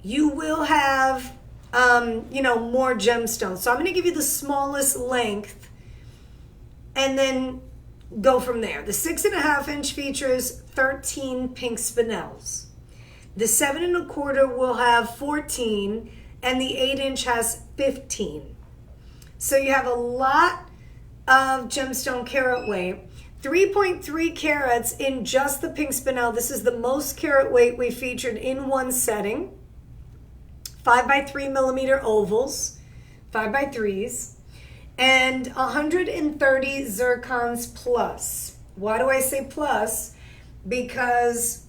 you will have more gemstones. So I'm gonna give you the smallest length and then go from there. The 6.5-inch features 13 pink spinels. The 7¼ will have 14, and the 8" has 15. So you have a lot of gemstone carat weight. 3.3 carats in just the pink spinel. This is the most carat weight we featured in one setting. 5x3 millimeter ovals, 5x3s, and 130 zircons plus. Why do I say plus? Because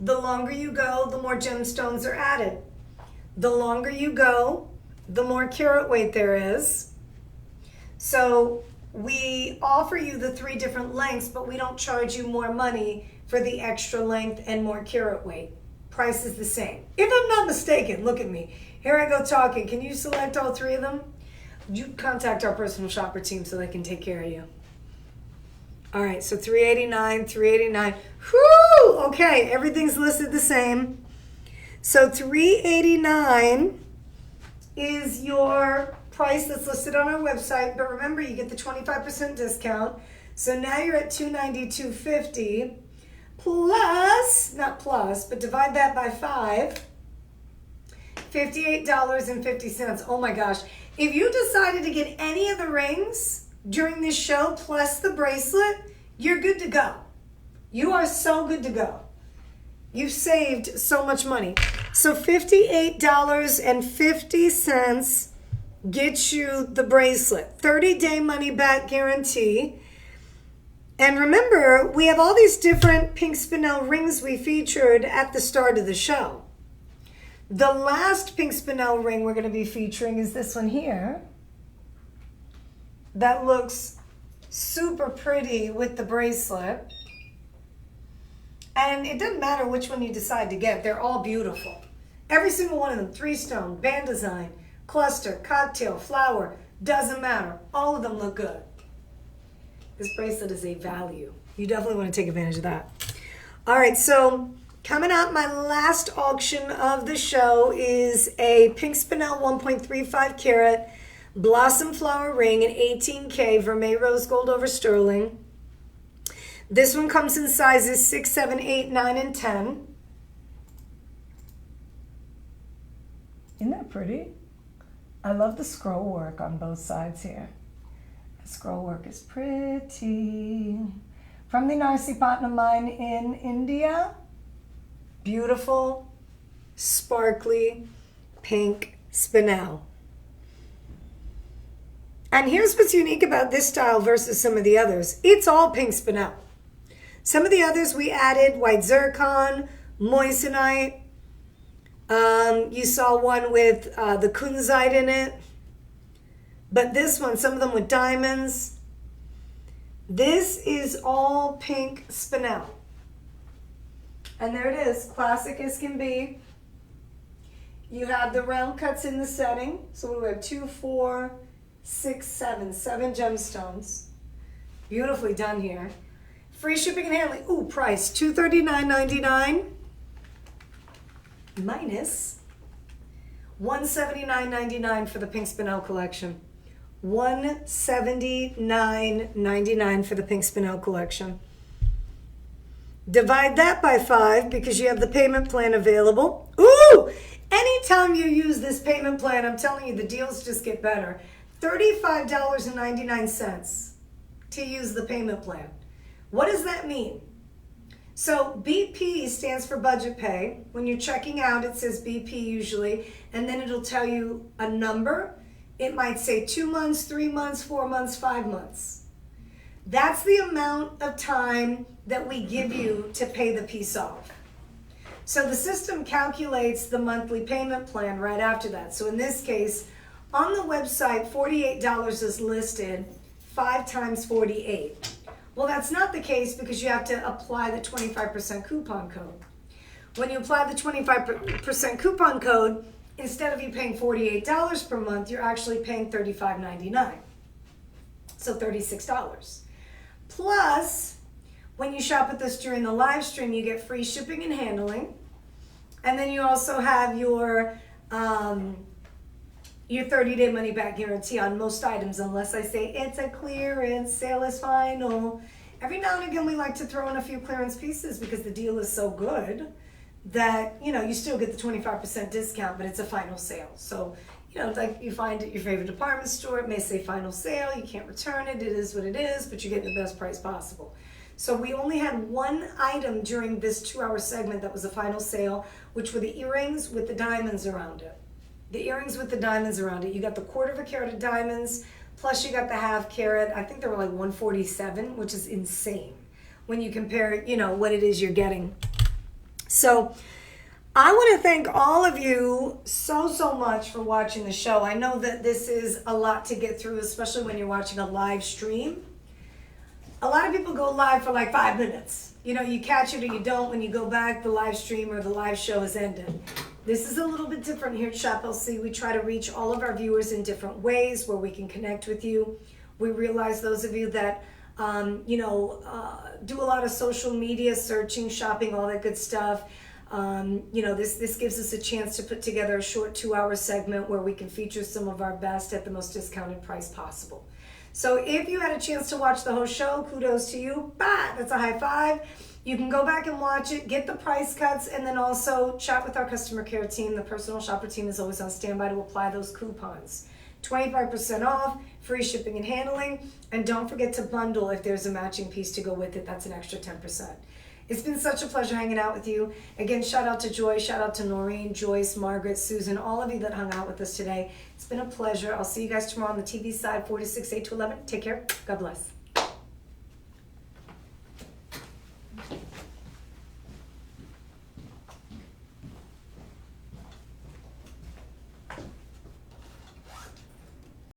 the longer you go, the more gemstones are added. The longer you go, the more carat weight there is. So we offer you the 3 different lengths, but we don't charge you more money for the extra length and more carat weight. Price is the same. If I'm not mistaken, look at me. Here I go talking. Can you select all 3 of them? You contact our personal shopper team so they can take care of you. All right, so $389, $389. Whoo! Okay, everything's listed the same. So $389 is your price that's listed on our website, but remember you get the 25% discount. So now you're at $290, $250 plus, not plus, but divide that by 5, $58.50. Oh my gosh. If you decided to get any of the rings during this show plus the bracelet, you're good to go. You are so good to go. You've saved so much money. So $58.50 gets you the bracelet. 30-day money back guarantee. And remember, we have all these different pink spinel rings we featured at the start of the show. The last pink spinel ring we're going to be featuring is this one here. That looks super pretty with the bracelet. And it doesn't matter which one you decide to get. They're all beautiful. Every single one of them, 3-stone, band design, cluster, cocktail, flower, doesn't matter. All of them look good. This bracelet is a value. You definitely want to take advantage of that. All right, so coming up, my last auction of the show is a pink spinel 1.35 carat blossom flower ring in 18K vermeil rose gold over sterling. This one comes in sizes 6, 7, 8, 9, and 10. Isn't that pretty? I love the scroll work on both sides here. The scroll work is pretty. From the Narsipatnam mine in India. Beautiful, sparkly, pink spinel. And here's what's unique about this style versus some of the others. It's all pink spinel. Some of the others we added white zircon, moissanite. You saw one with the kunzite in it. But this one, some of them with diamonds. This is all pink spinel. And there it is, classic as can be. You have the round cuts in the setting. So we have 2, 4, 6, 7 gemstones. Beautifully done here. Free shipping and handling. Ooh, price $239.99 minus $179.99 for the pink spinel collection. $179.99 for the pink spinel collection. Divide that by 5 because you have the payment plan available. Ooh! Anytime you use this payment plan, I'm telling you, the deals just get better. $35.99 to use the payment plan. What does that mean? So BP stands for budget pay. When you're checking out, it says BP usually, and then it'll tell you a number. It might say 2 months, 3 months, 4 months, 5 months. That's the amount of time that we give you to pay the piece off. So the system calculates the monthly payment plan right after that. So in this case, on the website, $48 is listed, 5 times 48. Well, that's not the case because you have to apply the 25% coupon code. When you apply the 25% coupon code, instead of you paying $48 per month, you're actually paying $35.99. So $36. Plus, when you shop with us during the live stream, you get free shipping and handling. And then you also have your 30-day money-back guarantee on most items, unless I say it's a clearance, sale is final. Every now and again, we like to throw in a few clearance pieces because the deal is so good that, you know, you still get the 25% discount, but it's a final sale. So, you know, like you find at your favorite department store, it may say final sale, you can't return it, it is what it is, but you get the best price possible. So we only had one item during this 2-hour segment that was a final sale, which were the earrings with the diamonds around it. The earrings with the diamonds around it. You got the 1/4 carat of diamonds, plus you got the 1/2 carat. I think they were like $147, which is insane when you compare, you know, what it is you're getting. So I want to thank all of you so much for watching the show. I know that this is a lot to get through, especially when you're watching a live stream. A lot of people go live for like 5 minutes. You know, you catch it or you don't. When you go back, the live stream or the live show has ended. This is a little bit different here at Shop LC. We try to reach all of our viewers in different ways where we can connect with you. We realize those of you that, do a lot of social media, searching, shopping, all that good stuff. This gives us a chance to put together a short 2-hour segment where we can feature some of our best at the most discounted price possible. So if you had a chance to watch the whole show, kudos to you. Bah, that's a high five. You can go back and watch it, get the price cuts, and then also chat with our customer care team. The personal shopper team is always on standby to apply those coupons. 25% off, free shipping and handling, and don't forget to bundle if there's a matching piece to go with it. That's an extra 10%. It's been such a pleasure hanging out with you. Again, shout out to Joy, shout out to Noreen, Joyce, Margaret, Susan, all of you that hung out with us today. It's been a pleasure. I'll see you guys tomorrow on the TV side, 4 to 6, 8 to 11. Take care. God bless.